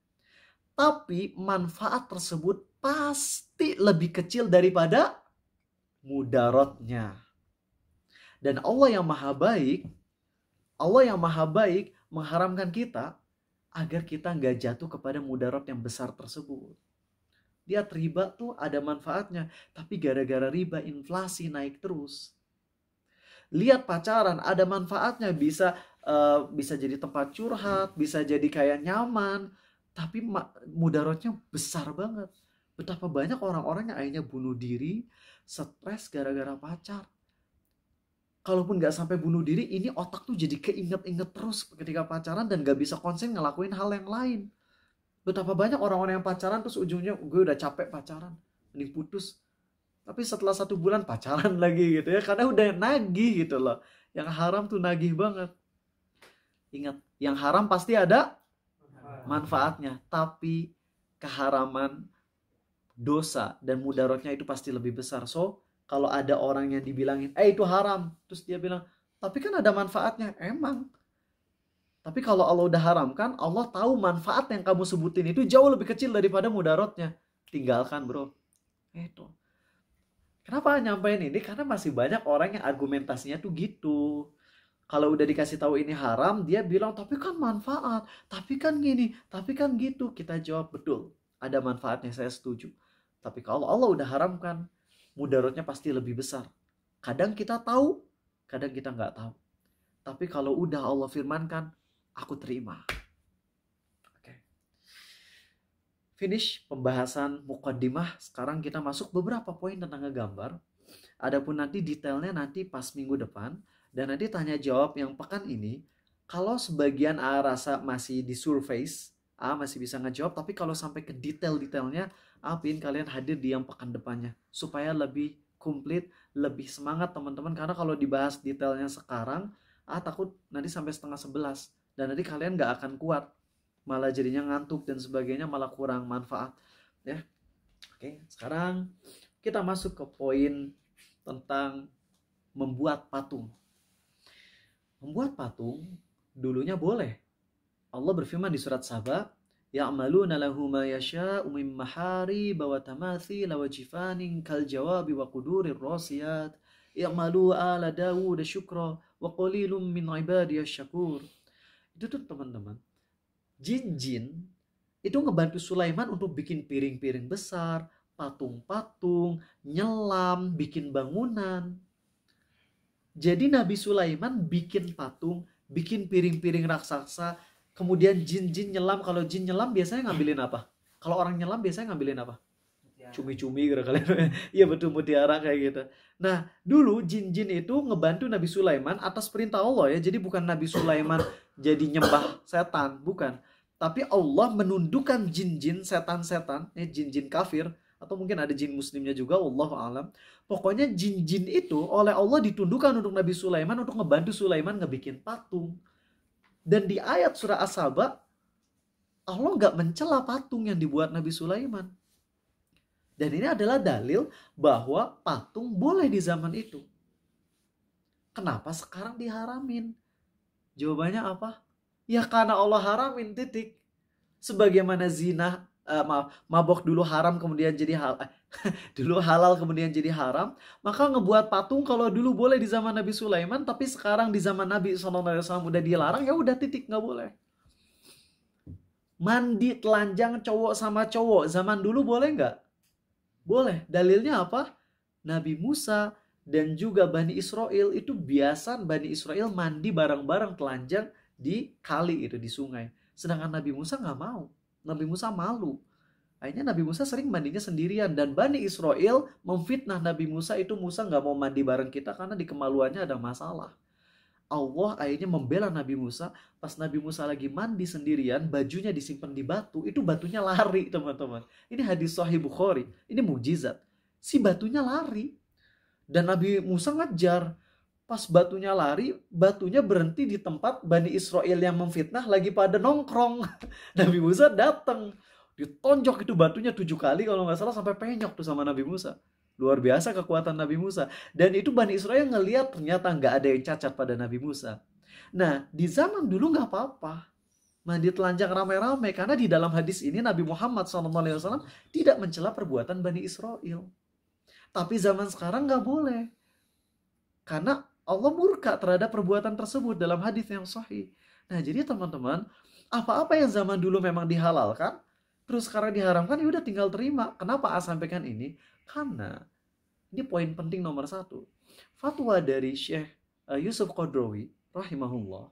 Tapi manfaat tersebut pasti lebih kecil daripada mudaratnya. Dan Allah yang maha baik mengharamkan kita agar kita nggak jatuh kepada mudarat yang besar tersebut. Lihat riba tuh ada manfaatnya, tapi gara-gara riba inflasi naik terus. Lihat pacaran ada manfaatnya, bisa jadi tempat curhat, bisa jadi kayak nyaman, tapi mudaratnya besar banget. Betapa banyak orang-orang yang akhirnya bunuh diri, stres gara-gara pacar. Kalaupun nggak sampai bunuh diri, ini otak tuh jadi keinget-inget terus ketika pacaran dan nggak bisa konsen ngelakuin hal yang lain. Betapa banyak orang-orang yang pacaran terus ujungnya gue udah capek pacaran, mending putus. Tapi setelah 1 bulan pacaran lagi gitu ya, karena udah nagih gitu loh. Yang haram tuh nagih banget. Ingat, yang haram pasti ada manfaatnya, tapi keharaman, dosa dan mudaratnya itu pasti lebih besar. So, kalau ada orang yang dibilangin, itu haram, terus dia bilang, tapi kan ada manfaatnya, emang. Tapi kalau Allah udah haramkan, Allah tahu manfaat yang kamu sebutin itu jauh lebih kecil daripada mudaratnya. Tinggalkan bro. Itu. Kenapa nyampein ini? Karena masih banyak orang yang argumentasinya tuh gitu. Kalau udah dikasih tahu ini haram, dia bilang, tapi kan manfaat, tapi kan gini, tapi kan gitu. Kita jawab, betul, ada manfaatnya, saya setuju. Tapi kalau Allah udah haramkan, mudaratnya pasti lebih besar. Kadang kita tahu, kadang kita nggak tahu. Tapi kalau udah Allah firmankan, aku terima. Oke. Finish pembahasan muqaddimah. Sekarang kita masuk beberapa poin tentang ngegambar. Adapun nanti detailnya nanti pas minggu depan. Dan nanti tanya jawab yang pekan ini, kalau sebagian A rasa masih di surface, A masih bisa ngejawab, tapi kalau sampai ke detail-detailnya, A pingin kalian hadir di yang pekan depannya, supaya lebih komplit, lebih semangat teman-teman, karena kalau dibahas detailnya sekarang, A takut nanti sampai 10:30, dan nanti kalian gak akan kuat, malah jadinya ngantuk dan sebagainya, malah kurang manfaat. Ya. Oke, sekarang kita masuk ke poin tentang membuat patung. Membuat patung dulunya boleh. Allah berfirman di surat Saba, ya'maluna lahu ma yasha'u min maharib wa tamathil wa jifanin kal jawabi wa qudurir rasiyat ya'malu ala Dawud syukra wa qalilum min ibadiyas syakur. Itu tuh teman-teman, jin-jin itu ngebantu Sulaiman untuk bikin piring-piring besar, patung-patung, nyelam, bikin bangunan. Jadi Nabi Sulaiman bikin patung, bikin piring-piring raksasa, kemudian jin-jin nyelam. Kalau jin nyelam biasanya ngambilin apa? Kalau orang nyelam biasanya ngambilin apa? cumi-cumi gitu kalian. Iya betul, mutiara kayak gitu. Nah, dulu jin-jin itu ngebantu Nabi Sulaiman atas perintah Allah ya. Jadi bukan Nabi Sulaiman jadi nyembah setan, bukan. Tapi Allah menundukkan jin-jin, setan-setan, jin-jin kafir, atau mungkin ada jin muslimnya juga, wallahu alam. Pokoknya jin-jin itu oleh Allah ditundukkan untuk Nabi Sulaiman untuk ngebantu Sulaiman ngebikin patung. Dan di ayat surah As-Saba, Allah nggak mencela patung yang dibuat Nabi Sulaiman. Dan ini adalah dalil bahwa patung boleh di zaman itu. Kenapa sekarang diharamin? Jawabannya apa? Ya karena Allah haramin, titik. Sebagaimana zina, mabok dulu haram kemudian jadi dulu halal kemudian jadi haram, maka ngebuat patung kalau dulu boleh di zaman Nabi Sulaiman, tapi sekarang di zaman Nabi SAW udah dilarang, ya udah titik, nggak boleh. Mandi telanjang cowok sama cowok zaman dulu boleh nggak? Boleh. Dalilnya apa? Nabi Musa dan juga Bani Israel itu biasa Bani Israel mandi bareng-bareng telanjang di kali itu, di sungai. Sedangkan Nabi Musa nggak mau. Nabi Musa malu. Akhirnya Nabi Musa sering mandinya sendirian. Dan Bani Israel memfitnah Nabi Musa itu, Musa nggak mau mandi bareng kita karena di kemaluannya ada masalah. Allah akhirnya membela Nabi Musa. Pas Nabi Musa lagi mandi sendirian, bajunya disimpan di batu, itu batunya lari, teman-teman. Ini hadis Sahih Bukhari. Ini mujizat. Si batunya lari. Dan Nabi Musa ngejar. Pas batunya lari, batunya berhenti di tempat Bani Israel yang memfitnah lagi pada nongkrong. Nabi Musa datang. Ditonjok itu batunya 7 kali kalau nggak salah, sampai penyok tuh sama Nabi Musa. Luar biasa kekuatan Nabi Musa. Dan itu Bani Israel ngelihat ternyata nggak ada yang cacat pada Nabi Musa. Nah, di zaman dulu nggak apa-apa mandi telanjang ramai-ramai. Karena di dalam hadis ini Nabi Muhammad SAW tidak mencela perbuatan Bani Israel. Tapi zaman sekarang nggak boleh. Karena Allah murka terhadap perbuatan tersebut dalam hadis yang sahih. Nah, jadi teman-teman, apa-apa yang zaman dulu memang dihalalkan, terus sekarang diharamkan, ya udah tinggal terima. Kenapa sampaikan ini? Karena ini poin penting nomor 1. Fatwa dari Syekh Yusuf Qadrowi rahimahullah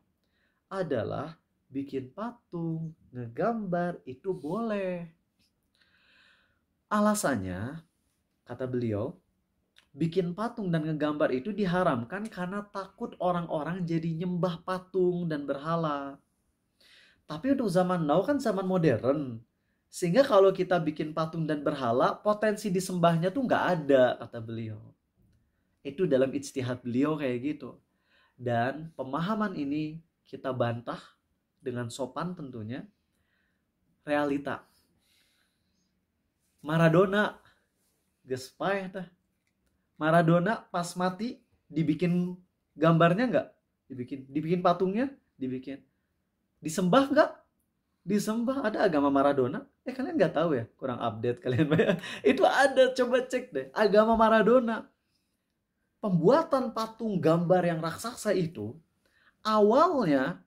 adalah bikin patung, ngegambar itu boleh. Alasannya, kata beliau, bikin patung dan ngegambar itu diharamkan karena takut orang-orang jadi nyembah patung dan berhala. Tapi untuk zaman now kan zaman modern. Sehingga kalau kita bikin patung dan berhala, potensi disembahnya tuh nggak ada, kata beliau. Itu dalam ijtihad beliau kayak gitu. Dan pemahaman ini kita bantah dengan sopan tentunya. Realita. Maradona, gespaih tah. Maradona pas mati dibikin gambarnya nggak? Dibikin patungnya? Dibikin. Disembah nggak? Disembah. Ada agama Maradona? Kalian nggak tahu ya? Kurang update kalian. Itu ada, coba cek deh. Agama Maradona. Pembuatan patung gambar yang raksasa itu awalnya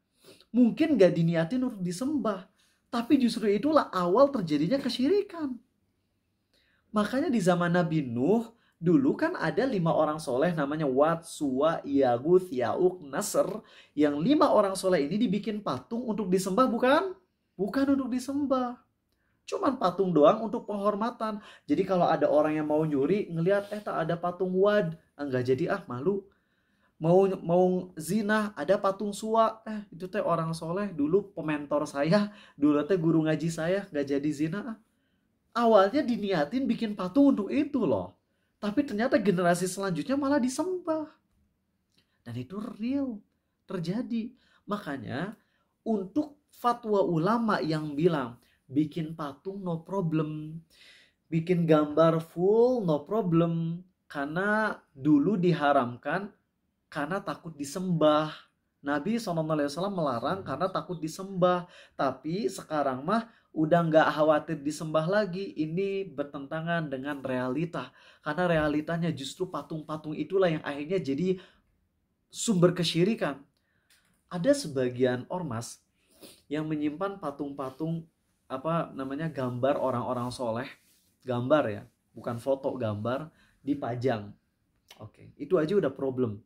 mungkin nggak diniatin untuk disembah. Tapi justru itulah awal terjadinya kesyirikan. Makanya di zaman Nabi Nuh, dulu kan ada 5 orang soleh namanya Wad, Suwa, Yaguth, Ya'uq, Nasr. Yang 5 orang soleh ini dibikin patung untuk disembah, bukan? Bukan untuk disembah. Cuman patung doang untuk penghormatan. Jadi kalau ada orang yang mau nyuri, ngelihat tak ada patung Wad, enggak jadi malu. Mau zina, ada patung Suwa, itu teh orang soleh, dulu pementor saya, dulu teh guru ngaji saya, enggak jadi zina. Awalnya diniatin bikin patung untuk itu loh. Tapi ternyata generasi selanjutnya malah disembah. Dan itu real, terjadi. Makanya untuk fatwa ulama yang bilang bikin patung no problem, bikin gambar full no problem, karena dulu diharamkan karena takut disembah. Nabi SAW melarang karena takut disembah. Tapi sekarang mah udah nggak khawatir disembah lagi. Ini bertentangan dengan realita. Karena realitanya justru patung-patung itulah yang akhirnya jadi sumber kesyirikan. Ada sebagian ormas yang menyimpan patung-patung gambar orang-orang soleh, gambar ya, bukan foto, gambar dipajang. Oke, itu aja udah problem.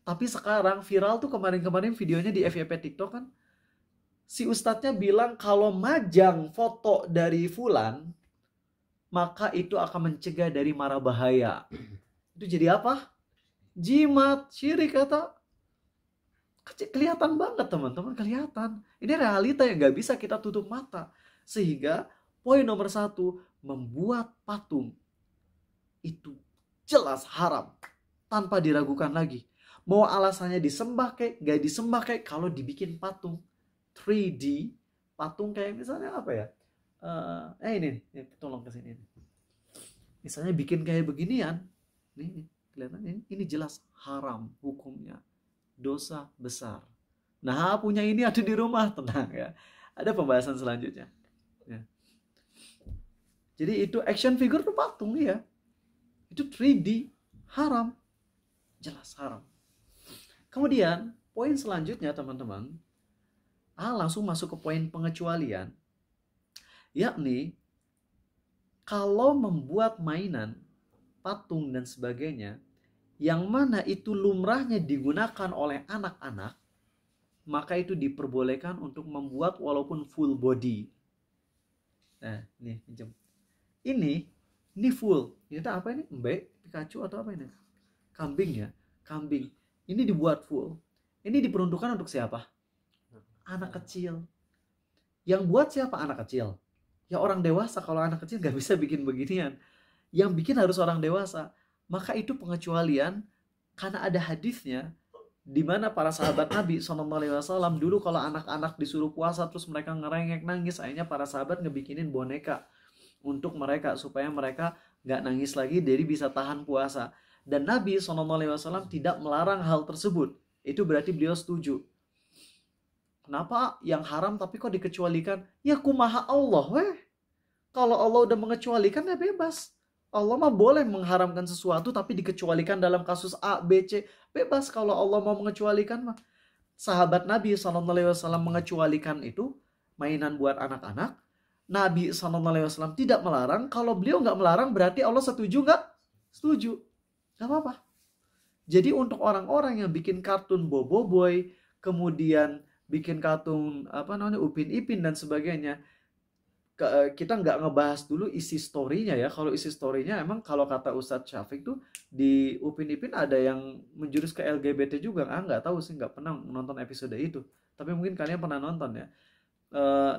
Tapi sekarang viral tuh kemarin-kemarin videonya di FYP TikTok kan, si ustadznya bilang kalau majang foto dari fulan maka itu akan mencegah dari mara bahaya. Itu jadi apa? Jimat, syirik kata. Kelihatan banget teman-teman, kelihatan. Ini realita yang gak bisa kita tutup mata. Sehingga poin nomor 1, membuat patung itu jelas haram, tanpa diragukan lagi. Mau alasannya disembah kayak, gak disembah kayak, kalau dibikin patung 3D, patung kayak misalnya apa ya? Ini tolong kesini. Misalnya bikin kayak beginian, nih kelihatan ini jelas haram hukumnya, dosa besar. Nah, punya ini ada di rumah, tenang ya. Ada pembahasan selanjutnya. Ya. Jadi itu action figure tuh patung ya. Itu 3D, haram, jelas haram. Kemudian poin selanjutnya teman-teman, langsung masuk ke poin pengecualian, yakni kalau membuat mainan, patung dan sebagainya, yang mana itu lumrahnya digunakan oleh anak-anak, maka itu diperbolehkan untuk membuat walaupun full body. Nah, nih pinjam. Ini full. Ini apa ini? Mbak, Pikachu atau apa ini? Kambing ya, kambing. Ini dibuat full. Ini diperuntukkan untuk siapa? Anak kecil. Yang buat siapa? Anak kecil. Ya orang dewasa. Kalau anak kecil gak bisa bikin beginian. Yang bikin harus orang dewasa. Maka itu pengecualian karena ada hadisnya di mana para sahabat Nabi SAW dulu kalau anak-anak disuruh puasa terus mereka ngerengek nangis, akhirnya para sahabat ngebikinin boneka untuk mereka supaya mereka gak nangis lagi, jadi bisa tahan puasa. Dan Nabi SAW tidak melarang hal tersebut. Itu berarti beliau setuju. Kenapa yang haram tapi kok dikecualikan? Ya kumaha Allah weh. Kalau Allah udah mengecualikan ya bebas. Allah mah boleh mengharamkan sesuatu tapi dikecualikan dalam kasus A, B, C. Bebas kalau Allah mau mengecualikan mah. Sahabat Nabi SAW mengecualikan itu mainan buat anak-anak. Nabi SAW tidak melarang. Kalau beliau nggak melarang berarti Allah setuju nggak? Setuju. Gak apa-apa. Jadi untuk orang-orang yang bikin kartun Bobo Boy, kemudian bikin kartun Upin Ipin dan sebagainya, kita nggak ngebahas dulu isi story-nya ya. Kalau isi story-nya emang kalau kata Ustadz Syafiq tuh di Upin Ipin ada yang menjurus ke LGBT juga. Nggak tahu sih, nggak pernah nonton episode itu. Tapi mungkin kalian pernah nonton ya.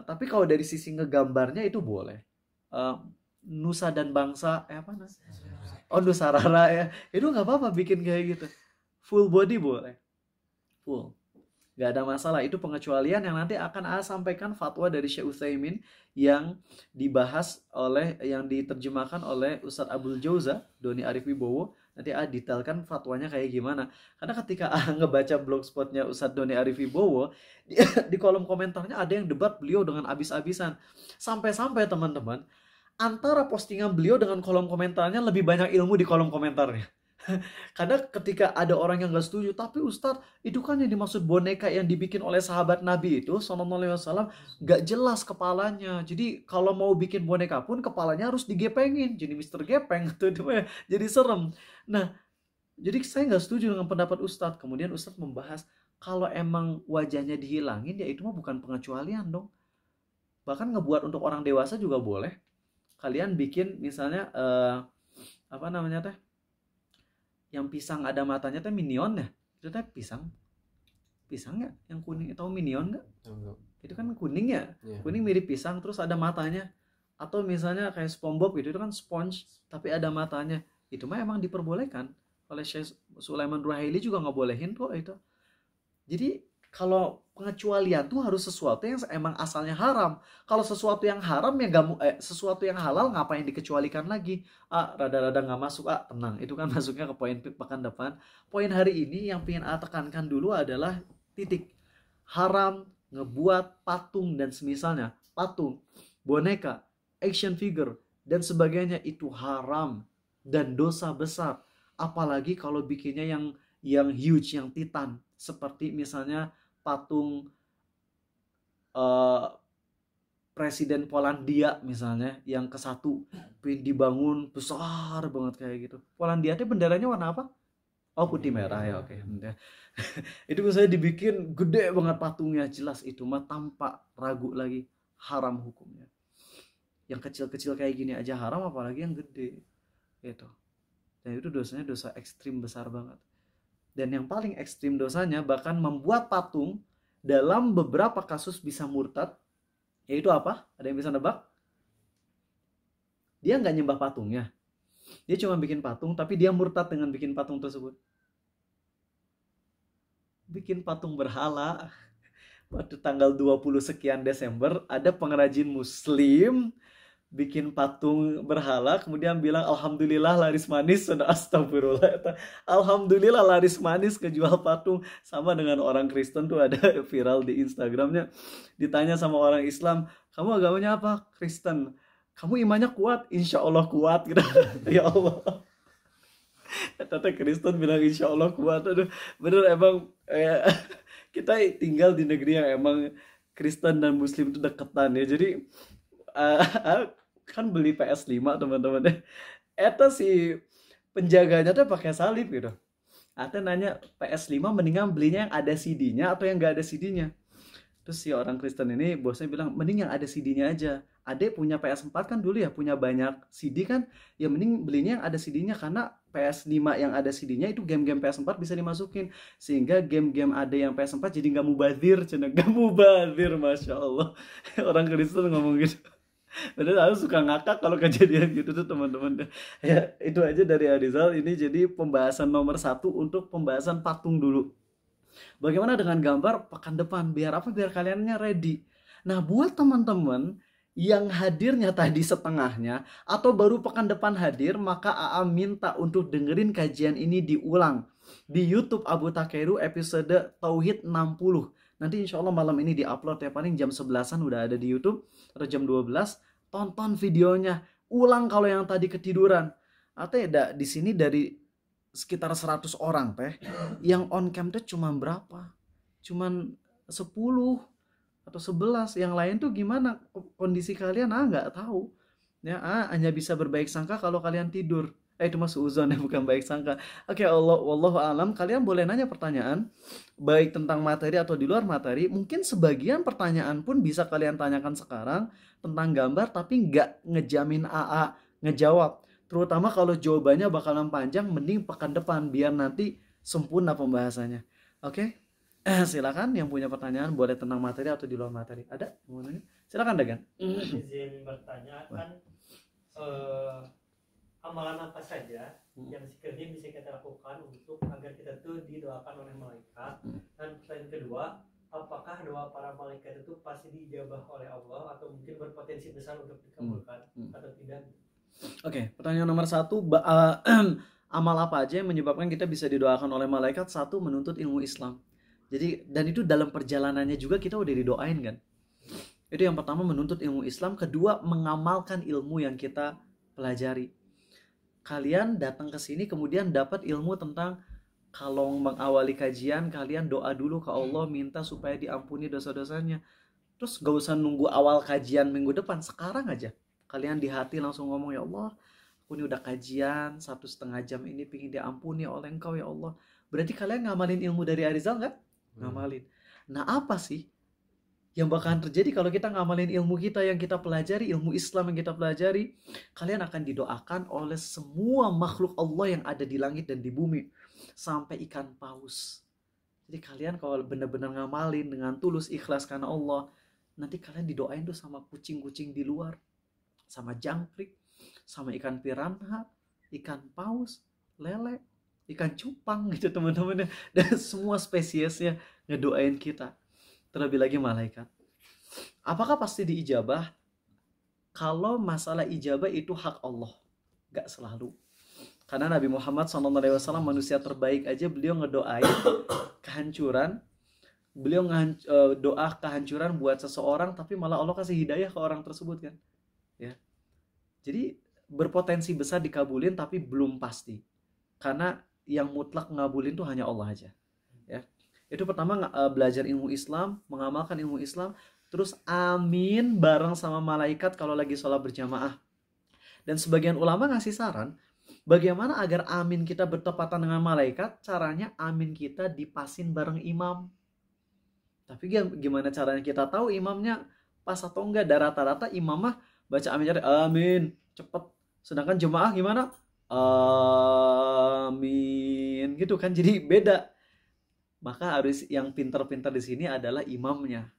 Tapi kalau dari sisi ngegambarnya itu boleh. Nusa dan Bangsa, Nusarara ya. Itu nggak apa-apa bikin kayak gitu. Full body boleh. Full. Nggak ada masalah. Itu pengecualian yang nanti akan sampaikan fatwa dari Syekh Utsaimin yang dibahas yang diterjemahkan oleh Ustadz Abdul Jauza, Doni Arif Wibowo. Nanti detailkan fatwanya kayak gimana. Karena ketika ngebaca blogspotnya Ustadz Doni Arif Wibowo, di kolom komentarnya ada yang debat beliau dengan abis-abisan. Sampai-sampai teman-teman, antara postingan beliau dengan kolom komentarnya lebih banyak ilmu di kolom komentarnya. Karena ketika ada orang yang gak setuju, tapi Ustadz itu kan yang dimaksud boneka yang dibikin oleh sahabat Nabi itu SAW gak jelas kepalanya. Jadi kalau mau bikin boneka pun kepalanya harus digepengin. Jadi Mr. Gepeng gitu ya. Jadi serem. Nah, jadi saya gak setuju dengan pendapat Ustadz. Kemudian Ustadz membahas kalau emang wajahnya dihilangin ya itu mah bukan pengecualian dong. Bahkan ngebuat untuk orang dewasa juga boleh. Kalian bikin misalnya yang pisang ada matanya teh Minion ya. Itu teh pisang ya yang kuning, tahu Minion nggak? Itu kan kuning ya. Kuning mirip pisang terus ada matanya. Atau misalnya kayak SpongeBob gitu, itu kan sponge tapi ada matanya. Itu mah emang diperbolehkan oleh Syekh Sulaiman Ruhaili juga ngebolehin kok itu. Jadi kalau pengecualian tuh harus sesuatu yang emang asalnya haram. Kalau sesuatu yang haram ya sesuatu yang halal ngapain dikecualikan lagi? Rada-rada nggak masuk. Tenang, itu kan masuknya ke poin pekan depan. Poin hari ini yang pengen tekankan dulu adalah titik haram ngebuat patung dan semisalnya, patung, boneka, action figure dan sebagainya itu haram dan dosa besar. Apalagi kalau bikinnya yang huge, yang titan, seperti misalnya patung Presiden Polandia misalnya yang ke-1 dibangun besar banget kayak gitu. Polandia itu benderanya warna apa? Oh, putih merah ya, oke. Itu misalnya dibikin gede banget patungnya, jelas itu mah tanpa ragu lagi haram hukumnya. Yang kecil-kecil kayak gini aja haram, apalagi yang gede gitu. Dan itu dosanya dosa ekstrim besar banget. Dan yang paling ekstrim dosanya bahkan membuat patung, dalam beberapa kasus bisa murtad. Yaitu apa? Ada yang bisa nebak? Dia nggak nyembah patungnya, dia cuma bikin patung, tapi dia murtad dengan bikin patung tersebut. Bikin patung berhala. Waktu tanggal 20 sekian Desember, ada pengrajin muslim bikin patung berhala, kemudian bilang alhamdulillah laris manis. Astagfirullah, alhamdulillah laris manis kejual patung. Sama dengan orang Kristen tuh, ada viral di Instagramnya, ditanya sama orang Islam, kamu agamanya apa? Kristen. Kamu imannya kuat? Insya Allah kuat gitu. Ya Allah, kata Kristen bilang insya Allah kuat. Aduh, bener emang kita tinggal di negeri yang emang Kristen dan Muslim itu deketan ya. Jadi kan beli PS5 teman-teman, eta si penjaganya tuh pakai salib gitu. Ate nanya, PS5 mendingan belinya yang ada CD-nya atau yang nggak ada CD-nya? Terus si orang Kristen ini bosnya bilang, mending yang ada CD-nya aja. Adek punya PS4 kan dulu ya, punya banyak CD kan, ya mending belinya yang ada CD-nya, karena PS5 yang ada CD-nya itu game-game PS4 bisa dimasukin, sehingga game-game ada yang PS4 jadi nggak mubazir, nggak mubazir, Masya Allah. Orang Kristen ngomong gitu. Padahal aku suka ngakak kalau kejadian gitu tuh teman-teman. Ya itu aja dari Arizal. Ini jadi pembahasan nomor 1 untuk pembahasan patung dulu. Bagaimana dengan gambar pekan depan? Biar apa? Biar kaliannya ready. Nah, buat teman-teman yang hadirnya tadi setengahnya atau baru pekan depan hadir, maka AA minta untuk dengerin kajian ini diulang di YouTube Abu Takeru episode Tauhid 60. Nanti insya Allah malam ini diupload ya, paling jam 11-an udah ada di YouTube atau jam 12. Tonton videonya, ulang kalau yang tadi ketiduran. Atau ya di sini dari sekitar 100 orang teh, yang on cam teh cuma berapa? Cuman 10 atau 11. Yang lain tuh gimana kondisi kalian? Nggak tahu. Ya, hanya bisa berbaik sangka kalau kalian tidur. Itu mah suuzon ya, bukan baik sangka. Oke, wallahu alam. Kalian boleh nanya pertanyaan baik tentang materi atau di luar materi. Mungkin sebagian pertanyaan pun bisa kalian tanyakan sekarang tentang gambar, tapi nggak ngejamin AA ngejawab. Terutama kalau jawabannya bakalan panjang, mending pekan depan biar nanti sempurna pembahasannya. Oke? Silakan yang punya pertanyaan, boleh tentang materi atau di luar materi. Ada? Silakan Dagan. Izin bertanya, kan amalan apa saja yang sekiranya bisa kita lakukan untuk agar kita tuh didoakan oleh malaikat? Dan pertanyaan kedua, apakah doa para malaikat itu pasti diijabah oleh Allah atau mungkin berpotensi besar untuk dikabulkan atau tidak? Oke, pertanyaan nomor 1, amal apa aja yang menyebabkan kita bisa didoakan oleh malaikat? 1, menuntut ilmu Islam. Jadi, dan itu dalam perjalanannya juga kita udah didoain kan. Itu yang pertama, menuntut ilmu Islam. Kedua, mengamalkan ilmu yang kita pelajari. Kalian datang ke sini kemudian dapat ilmu tentang, kalau mengawali kajian kalian doa dulu ke Allah, minta supaya diampuni dosa-dosanya. Terus gak usah nunggu awal kajian minggu depan, sekarang aja kalian di hati langsung ngomong, ya Allah, aku ini udah kajian 1,5 jam ini, pingin diampuni oleh Engkau ya Allah. Berarti kalian ngamalin ilmu dari Arizal nggak? Ngamalin. Nah, apa sih yang bakalan terjadi kalau kita ngamalin ilmu kita yang kita pelajari, ilmu Islam yang kita pelajari? Kalian akan didoakan oleh semua makhluk Allah yang ada di langit dan di bumi, sampai ikan paus. Jadi kalian kalau benar-benar ngamalin dengan tulus, ikhlas karena Allah, nanti kalian didoain tuh sama kucing-kucing di luar, sama jangkrik, sama ikan piranha, ikan paus, lele, ikan cupang gitu teman-teman. Dan semua spesiesnya ngedoain kita. Terlebih lagi malaikat. Apakah pasti diijabah? Kalau masalah ijabah itu hak Allah, gak selalu. Karena Nabi Muhammad SAW manusia terbaik aja, beliau ngedoain kehancuran. Beliau doa kehancuran buat seseorang, tapi malah Allah kasih hidayah ke orang tersebut kan. Ya. Jadi berpotensi besar dikabulin, tapi belum pasti. Karena yang mutlak ngabulin tuh hanya Allah aja. Ya. Itu pertama, belajar ilmu Islam, mengamalkan ilmu Islam, terus amin bareng sama malaikat kalau lagi sholat berjamaah. Dan sebagian ulama ngasih saran, bagaimana agar amin kita bertepatan dengan malaikat? Caranya amin kita dipasin bareng imam. Tapi gimana caranya kita tahu imamnya pas atau enggak? Dan rata-rata imam mah baca aminnya amin cepet, sedangkan jemaah gimana amin gitu kan, jadi beda. Maka harus yang pintar-pintar di sini adalah imamnya.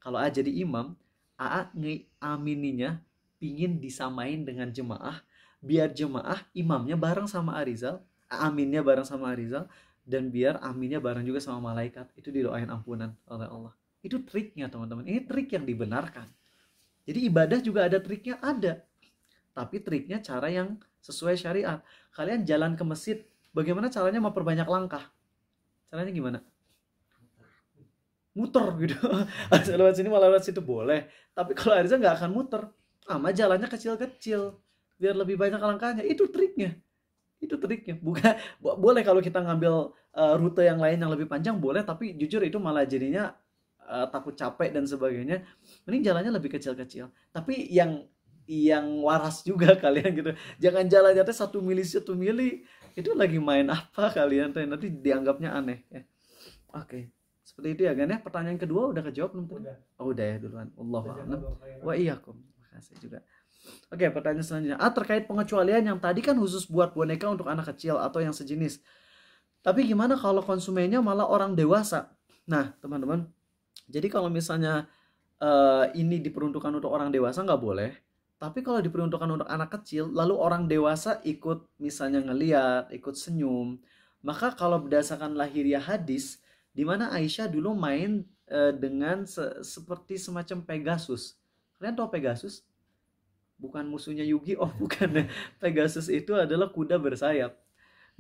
Kalau A jadi imam, AA ngeamininya pingin disamain dengan jemaah, biar jemaah imamnya bareng sama Arizal, aminnya bareng sama Arizal, dan biar aminnya bareng juga sama malaikat. Itu didoain ampunan oleh Allah. Itu triknya teman-teman. Ini trik yang dibenarkan. Jadi ibadah juga ada triknya, ada. Tapi triknya cara yang sesuai syariat. Kalian jalan ke masjid, bagaimana caranya memperbanyak langkah? Caranya gimana? Muter gitu. Lewat sini malah lewat situ boleh. Tapi kalau Ariza nggak akan muter. Jalannya kecil-kecil. Biar lebih banyak langkahnya. Itu triknya. Bukan, boleh kalau kita ngambil rute yang lain yang lebih panjang boleh. Tapi jujur itu malah jadinya takut capek dan sebagainya. Mending jalannya lebih kecil-kecil. Tapi yang waras juga kalian gitu. Jangan jalannya 1 mili 1 mili. Itu lagi main apa kalian? Nanti dianggapnya aneh ya. Oke. Seperti itu ya kan ya. Pertanyaan kedua udah kejawab belum tadi? Udah ya duluan. Allahu a'lam. Wa iyyakum. Makasih juga. Oke, pertanyaan selanjutnya. Terkait pengecualian yang tadi kan khusus buat boneka untuk anak kecil atau yang sejenis. Tapi gimana kalau konsumennya malah orang dewasa? Nah, teman-teman. Jadi kalau misalnya ini diperuntukkan untuk orang dewasa nggak boleh. Tapi kalau diperuntukkan untuk anak kecil, lalu orang dewasa ikut misalnya ngeliat, ikut senyum. Maka kalau berdasarkan lahiriah hadis, di mana Aisyah dulu main dengan seperti semacam Pegasus. Kalian tahu Pegasus? Bukan musuhnya Yugi, bukan. Pegasus itu adalah kuda bersayap.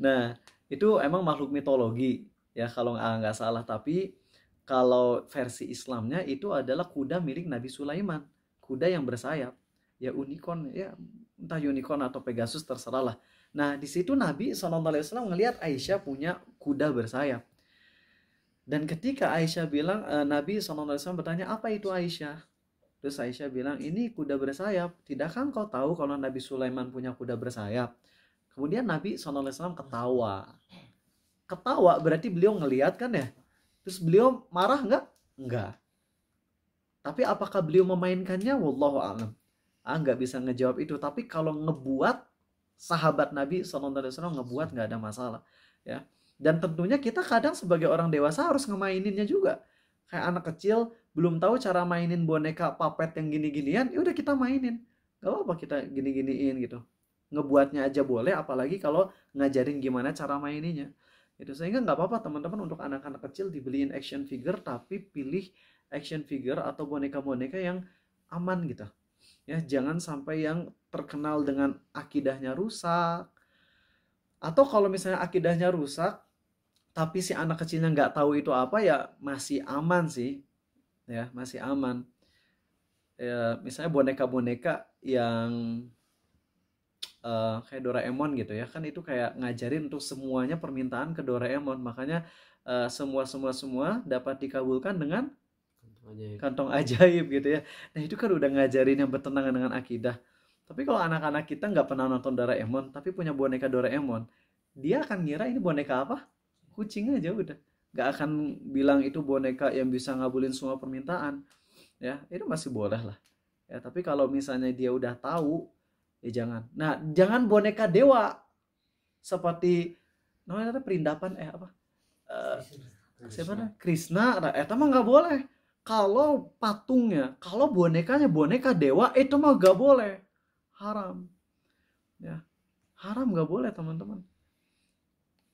Nah, itu emang makhluk mitologi ya kalau nggak salah. Tapi kalau versi Islamnya itu adalah kuda milik Nabi Sulaiman, kuda yang bersayap. Ya unicorn ya, entah unicorn atau Pegasus terserah lah. Nah, di situ Nabi SAW ngelihat Aisyah punya kuda bersayap. Dan ketika Aisyah bilang, Nabi SAW bertanya, apa itu Aisyah? Terus Aisyah bilang, ini kuda bersayap. Tidakkah engkau tahu kalau Nabi Sulaiman punya kuda bersayap? Kemudian Nabi SAW ketawa. Ketawa berarti beliau ngelihat kan ya? Terus beliau marah nggak? Enggak. Tapi apakah beliau memainkannya? Wallahu a'lam. Nggak bisa ngejawab itu. Tapi kalau ngebuat, sahabat Nabi SAW ngebuat nggak ada masalah. Ya. Dan tentunya kita kadang sebagai orang dewasa harus ngemaininnya juga. Kayak anak kecil belum tahu cara mainin boneka puppet yang gini-ginian, ya udah kita mainin. Gak apa-apa kita gini-giniin gitu. Ngebuatnya aja boleh, apalagi kalau ngajarin gimana cara maininnya. Itu sehingga nggak apa-apa teman-teman untuk anak-anak kecil dibeliin action figure, tapi pilih action figure atau boneka-boneka yang aman gitu. Ya, jangan sampai yang terkenal dengan akidahnya rusak. Atau kalau misalnya akidahnya rusak, tapi si anak kecilnya nggak tahu itu apa, ya masih aman sih. Ya, masih aman. Ya, misalnya boneka-boneka yang kayak Doraemon gitu ya. Kan itu kayak ngajarin untuk semuanya permintaan ke Doraemon. Makanya semua dapat dikabulkan dengan kantong ajaib gitu ya. Nah, itu kan udah ngajarin yang bertentangan dengan akidah. Tapi kalau anak-anak kita nggak pernah nonton Doraemon, tapi punya boneka Doraemon, dia akan ngira ini boneka apa? Kucing aja udah. Nggak akan bilang itu boneka yang bisa ngabulin semua permintaan. Ya, itu masih boleh lah. Ya, tapi kalau misalnya dia udah tahu, ya jangan. Nah, jangan boneka dewa. Seperti namanya perindapan apa? Siapa namanya? Krishna. Nah, itu mah nggak boleh. Kalau patungnya, kalau bonekanya boneka dewa, itu mah nggak boleh. Haram. Ya. Haram nggak boleh, teman-teman.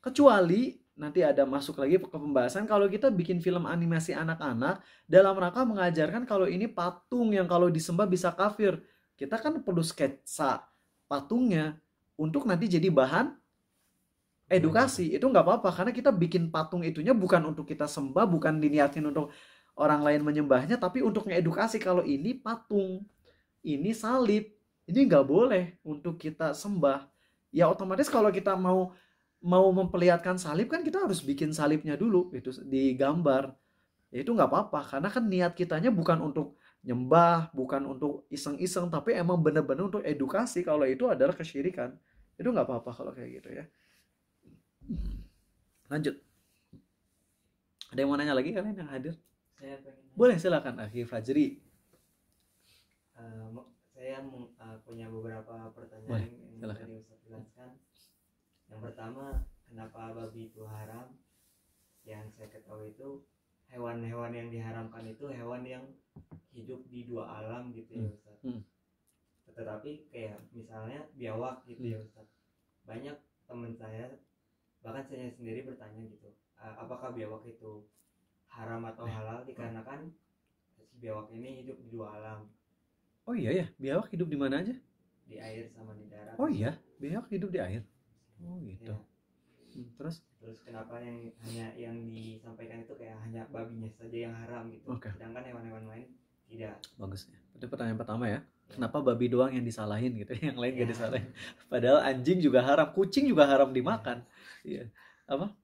Kecuali nanti ada masuk lagi ke pembahasan kalau kita bikin film animasi anak-anak dalam rangka mengajarkan kalau ini patung yang kalau disembah bisa kafir. Kita kan perlu sketsa patungnya untuk nanti jadi bahan edukasi. Itu nggak apa-apa karena kita bikin patung itunya bukan untuk kita sembah, bukan diniatin untuk orang lain menyembahnya, tapi untuk ngedukasi kalau ini patung, ini salib, ini nggak boleh untuk kita sembah. Ya otomatis kalau kita mau memperlihatkan salib kan kita harus bikin salibnya dulu itu digambar. Ya itu nggak apa-apa karena kan niat kitanya bukan untuk nyembah, bukan untuk iseng-iseng, tapi emang bener-bener untuk edukasi kalau itu adalah kesyirikan. Itu nggak apa-apa kalau kayak gitu ya. Lanjut. Ada yang mau nanya lagi kalian yang hadir? Saya pengen Boleh silakan Akhi Fajri. Saya saya punya beberapa pertanyaan Boleh, yang silakan. tadi Ustaz jelaskan. Yang pertama, kenapa babi itu haram? Yang saya ketahui itu hewan-hewan yang diharamkan itu hewan yang hidup di dua alam gitu ya Ustaz. Tetapi kayak misalnya biawak gitu ya Ustaz. Banyak teman saya, bahkan saya sendiri bertanya gitu, apakah biawak itu haram atau halal dikarenakan si biawak ini hidup di dua alam, Oh iya ya, biawak hidup di mana aja? di air sama di darat. Oh iya, biawak hidup di air. Oh gitu. Ya. Terus? Terus kenapa yang disampaikan itu kayak hanya babinya saja yang haram gitu, Oke. sedangkan hewan-hewan lain tidak. Bagus ya. Itu pertanyaan pertama ya. Kenapa babi doang yang disalahin gitu, yang lain gak Ya. disalahin? Padahal anjing juga haram, kucing juga haram dimakan. Iya. Apa?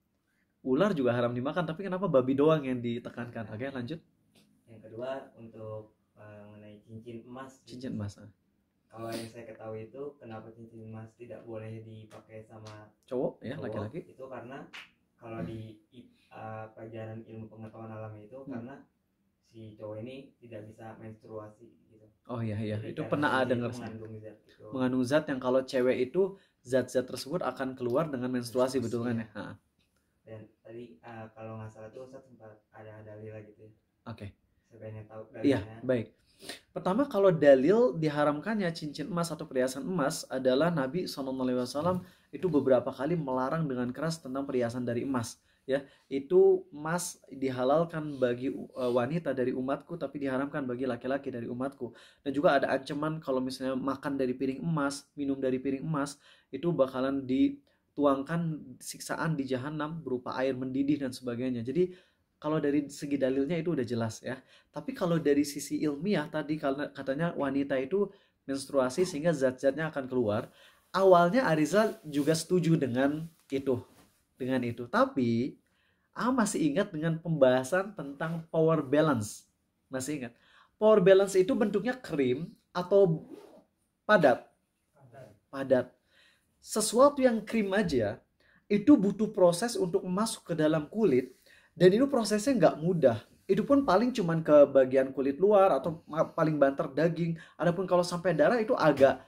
Ular juga haram dimakan, tapi kenapa babi doang yang ditekankan? Oke, lanjut. Yang kedua untuk mengenai cincin emas. Cincin emas. Kalau yang saya ketahui itu kenapa cincin emas tidak boleh dipakai sama Cowok ya, cowok, laki-laki. itu karena kalau di pelajaran ilmu pengetahuan alam itu karena si cowok ini tidak bisa menstruasi gitu. Oh iya iya, Jadi itu karena pernah dia dengar. mengandung zat gitu. Mengandung zat yang kalau cewek itu zat-zat tersebut akan keluar dengan menstruasi, betul kan ya? Iya. Dan tadi kalau nggak salah tuh Ustaz sempat ada dalil gitu ya. Oke. Saya pengen tahu Iya, dalilnya. baik. Pertama, kalau dalil diharamkannya cincin emas atau perhiasan emas adalah Nabi SAW itu beberapa kali melarang dengan keras tentang perhiasan dari emas. Ya, itu emas dihalalkan bagi wanita dari umatku, tapi diharamkan bagi laki-laki dari umatku. Dan juga ada ancaman kalau misalnya makan dari piring emas, minum dari piring emas, itu bakalan dituangkan siksaan di jahanam berupa air mendidih dan sebagainya. Jadi kalau dari segi dalilnya itu udah jelas ya. Tapi kalau dari sisi ilmiah tadi katanya wanita itu menstruasi sehingga zat-zatnya akan keluar. Awalnya Arizal juga setuju dengan itu. Tapi masih ingat dengan pembahasan tentang power balance. Masih ingat? Power balance itu bentuknya krim atau padat. Padat. Sesuatu yang krim aja itu butuh proses untuk masuk ke dalam kulit. Dan itu prosesnya nggak mudah. Itu pun paling cuman ke bagian kulit luar atau paling banter daging. Adapun kalau sampai darah itu agak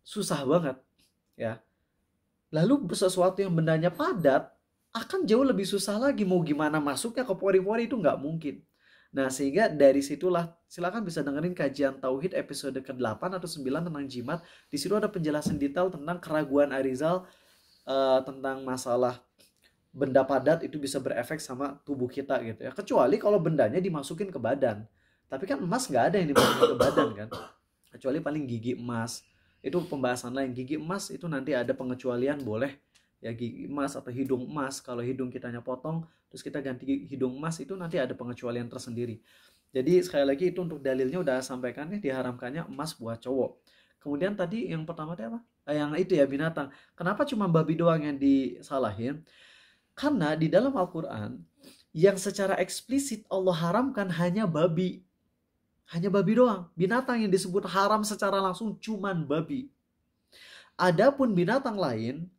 susah banget, ya. Lalu sesuatu yang bendanya padat akan jauh lebih susah lagi. Mau gimana masuknya ke pori-pori itu nggak mungkin. Nah, sehingga dari situlah silakan bisa dengerin kajian Tauhid episode ke-8 atau 9 tentang jimat. Di situ ada penjelasan detail tentang keraguan Arizal tentang masalah benda padat itu bisa berefek sama tubuh kita gitu ya. Kecuali kalau bendanya dimasukin ke badan. Tapi kan emas nggak ada yang dimasukin ke badan kan. Kecuali paling gigi emas. Itu pembahasan lain. Gigi emas itu nanti ada pengecualian boleh. Ya gigi emas atau hidung emas. Kalau hidung kitanya potong terus kita ganti hidung emas itu nanti ada pengecualian tersendiri. Jadi sekali lagi itu untuk dalilnya udah sampaikan ya, diharamkannya emas buat cowok. Kemudian tadi yang pertama tadi apa? Yang itu ya binatang. Kenapa cuma babi doang yang disalahin? Karena di dalam Al-Quran yang secara eksplisit Allah haramkan hanya babi. Hanya babi doang. Binatang yang disebut haram secara langsung cuman babi. Adapun binatang lain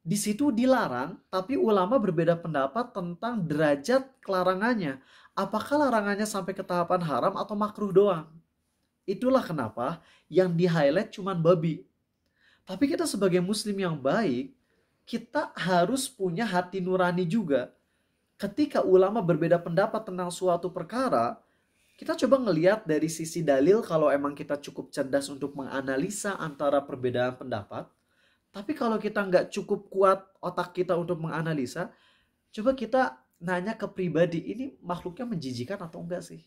di situ dilarang, tapi ulama berbeda pendapat tentang derajat kelarangannya. Apakah larangannya sampai ke tahapan haram atau makruh doang? Itulah kenapa yang di-highlight cuman babi. Tapi kita sebagai muslim yang baik, kita harus punya hati nurani juga. Ketika ulama berbeda pendapat tentang suatu perkara, kita coba ngelihat dari sisi dalil kalau emang kita cukup cerdas untuk menganalisa antara perbedaan pendapat. Tapi kalau kita nggak cukup kuat otak kita untuk menganalisa, coba kita nanya ke pribadi, ini makhluknya menjijikan atau enggak sih?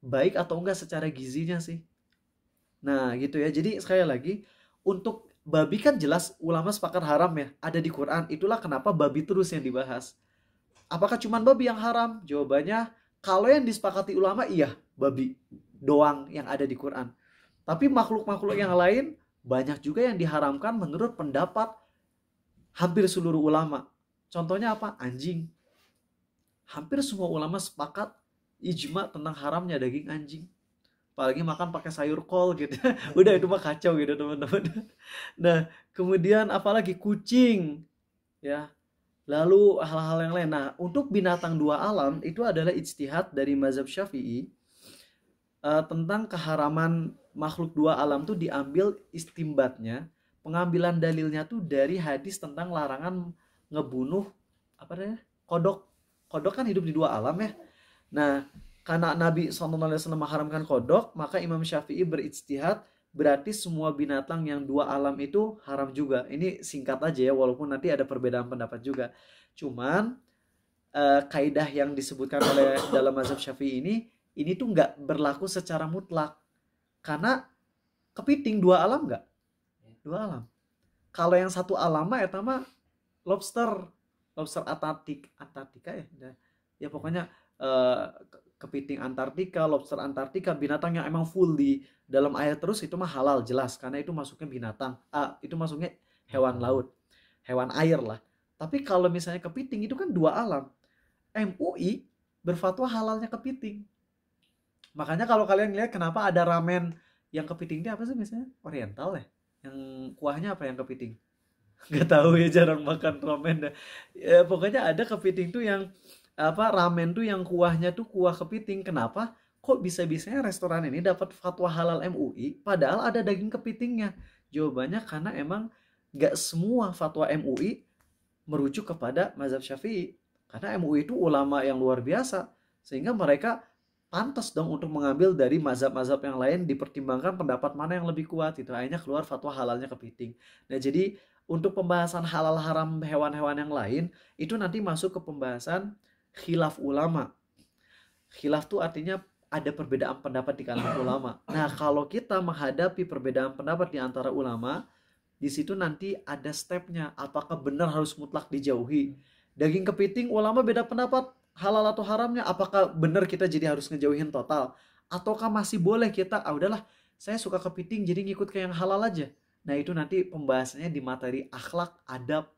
Baik atau enggak secara gizinya sih? Nah gitu ya, jadi sekali lagi, untuk babi kan jelas ulama sepakat haram ya, ada di Quran. Itulah kenapa babi terus yang dibahas. Apakah cuma babi yang haram? Jawabannya, kalau yang disepakati ulama iya, babi doang yang ada di Quran. Tapi makhluk-makhluk yang lain banyak juga yang diharamkan menurut pendapat hampir seluruh ulama. Contohnya apa? Anjing. Hampir semua ulama sepakat ijma tentang haramnya daging anjing. Apalagi makan pakai sayur kol gitu. Udah itu mah kacau gitu teman-teman. Nah, kemudian apalagi kucing. Ya. Lalu hal-hal yang lain. Nah, untuk binatang dua alam itu adalah ijtihad dari mazhab Syafi'i tentang keharaman makhluk dua alam tuh diambil istimbatnya, pengambilan dalilnya tuh dari hadis tentang larangan ngebunuh apa namanya? Kodok. Kodok kan hidup di dua alam ya. Nah, karena Nabi SAW mengharamkan kodok, maka Imam Syafi'i berijtihad, berarti semua binatang yang dua alam itu haram juga. Ini singkat aja ya, walaupun nanti ada perbedaan pendapat juga. Cuman kaidah yang disebutkan oleh dalam mazhab Syafi'i ini tuh nggak berlaku secara mutlak. Karena kepiting dua alam nggak? Dua alam. Kalau yang satu alam mah eta mah lobster Antartika ya. Ya pokoknya kepiting Antartika, lobster Antartika, binatang yang emang full di dalam air terus itu mah halal jelas karena itu masuknya binatang. Itu masuknya hewan laut, hewan air lah. Tapi kalau misalnya kepiting itu kan dua alam. MUI berfatwa halalnya kepiting. Makanya kalau kalian lihat kenapa ada ramen yang kepiting itu apa sih biasanya? Oriental ya? Yang kuahnya apa yang kepiting? Gak tahu ya, jarang makan ramen dah. Ya, pokoknya ada kepiting tuh yang apa ramen tuh yang kuahnya tuh kuah kepiting. Kenapa? Kok bisa-bisanya restoran ini dapat fatwa halal MUI padahal ada daging kepitingnya? Jawabannya karena emang gak semua fatwa MUI merujuk kepada mazhab Syafi'i. Karena MUI itu ulama yang luar biasa sehingga mereka pantas dong untuk mengambil dari mazhab-mazhab yang lain, dipertimbangkan pendapat mana yang lebih kuat itu. Akhirnya keluar fatwa halalnya kepiting. Nah, jadi untuk pembahasan halal haram hewan-hewan yang lain itu nanti masuk ke pembahasan khilaf ulama. Khilaf itu artinya ada perbedaan pendapat di kalangan ulama. Nah, kalau kita menghadapi perbedaan pendapat di antara ulama, di situ nanti ada stepnya. Apakah benar harus mutlak dijauhi? Daging kepiting ulama beda pendapat halal atau haramnya, apakah benar kita jadi harus ngejauhin total ataukah masih boleh kita udahlah saya suka kepiting jadi ngikut ke yang halal aja. Nah, itu nanti pembahasannya di materi akhlak adab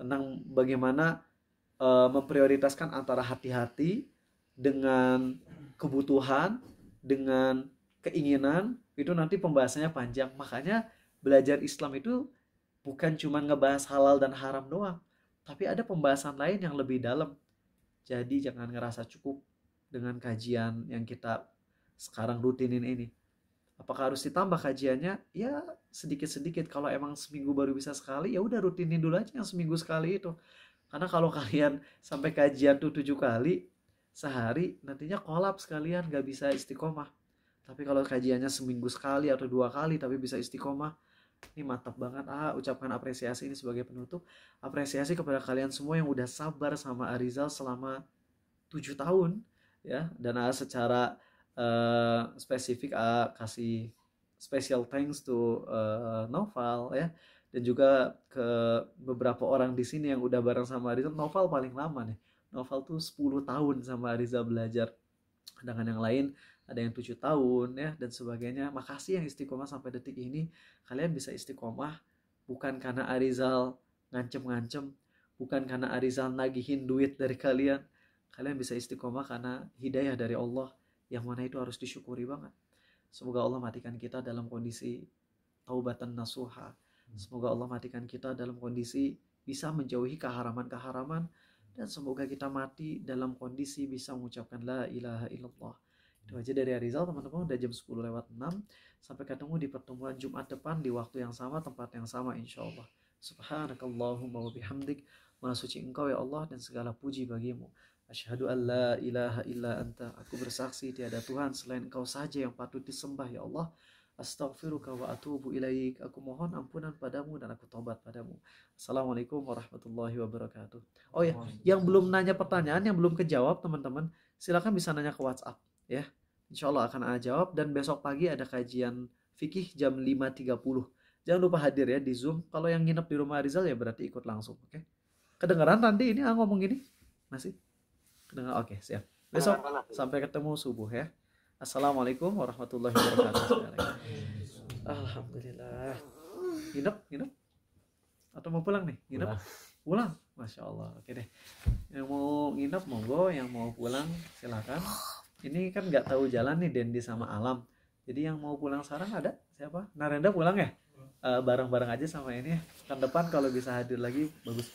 tentang bagaimana memprioritaskan antara hati-hati dengan kebutuhan dengan keinginan. Itu nanti pembahasannya panjang. Makanya belajar Islam itu bukan cuma ngebahas halal dan haram doang, tapi ada pembahasan lain yang lebih dalam. Jadi jangan ngerasa cukup dengan kajian yang kita sekarang rutinin ini. Apakah harus ditambah kajiannya? Ya sedikit-sedikit. Kalau emang seminggu baru bisa sekali, ya udah rutinin dulu aja yang seminggu sekali itu. Karena kalau kalian sampai kajian tuh 7 kali sehari, nantinya kolaps kalian, gak bisa istiqomah. Tapi kalau kajiannya seminggu sekali atau 2 kali tapi bisa istiqomah, ini mantap banget. Ucapkan apresiasi ini sebagai penutup. Apresiasi kepada kalian semua yang udah sabar sama Arizal selama 7 tahun ya. Dan secara spesifik kasih special thanks to Noval ya. Dan juga ke beberapa orang di sini yang udah bareng sama Arizal. Noval paling lama nih. Noval tuh 10 tahun sama Arizal belajar. Dengan yang lain ada yang 7 tahun ya dan sebagainya. Makasih yang istiqomah sampai detik ini. Kalian bisa istiqomah bukan karena Arizal ngancem-ngancem, bukan karena Arizal nagihin duit dari kalian. Kalian bisa istiqomah karena hidayah dari Allah yang mana itu harus disyukuri banget. Semoga Allah matikan kita dalam kondisi taubatan nasuha. Semoga Allah matikan kita dalam kondisi bisa menjauhi keharaman-keharaman, dan semoga kita mati dalam kondisi bisa mengucapkan la ilaha illallah. Itu aja dari Arizal teman-teman. Udah jam 10:06. Sampai ketemu di pertemuan Jumat depan di waktu yang sama, tempat yang sama insyaallah. Subhanakallahumma wa bihamdik, maha suci Engkau ya Allah dan segala puji bagimu. Asyhadu an la ilaha illa anta, aku bersaksi tiada Tuhan selain Engkau saja yang patut disembah ya Allah. Astaghfiruka wa atubu ilaik, aku mohon ampunan padamu dan aku taubat padamu. Assalamualaikum warahmatullahi wabarakatuh. Oh ya, yang belum nanya pertanyaan, yang belum kejawab teman-teman, silakan bisa nanya ke WhatsApp ya. Insyaallah akan ada jawab. Dan besok pagi ada kajian fikih jam 5.30. Jangan lupa hadir ya di Zoom. Kalau yang nginep di rumah Rizal ya berarti ikut langsung, oke? Kedengeran nanti ini ngomong gini? Masih? Kedengeran? Oke, siap. Besok sampai ketemu subuh ya. Assalamualaikum warahmatullahi wabarakatuh. Alhamdulillah. Nginep? Atau mau pulang nih? Nginep? Pulang? Masya Allah. Oke deh. Yang mau nginep monggo, yang mau pulang silakan. Ini kan nggak tahu jalan nih Dendi sama Alam. Jadi yang mau pulang sekarang ada siapa? Narenda pulang ya? Bareng-bareng aja sama ini ya. Kan depan kalau bisa hadir lagi bagus.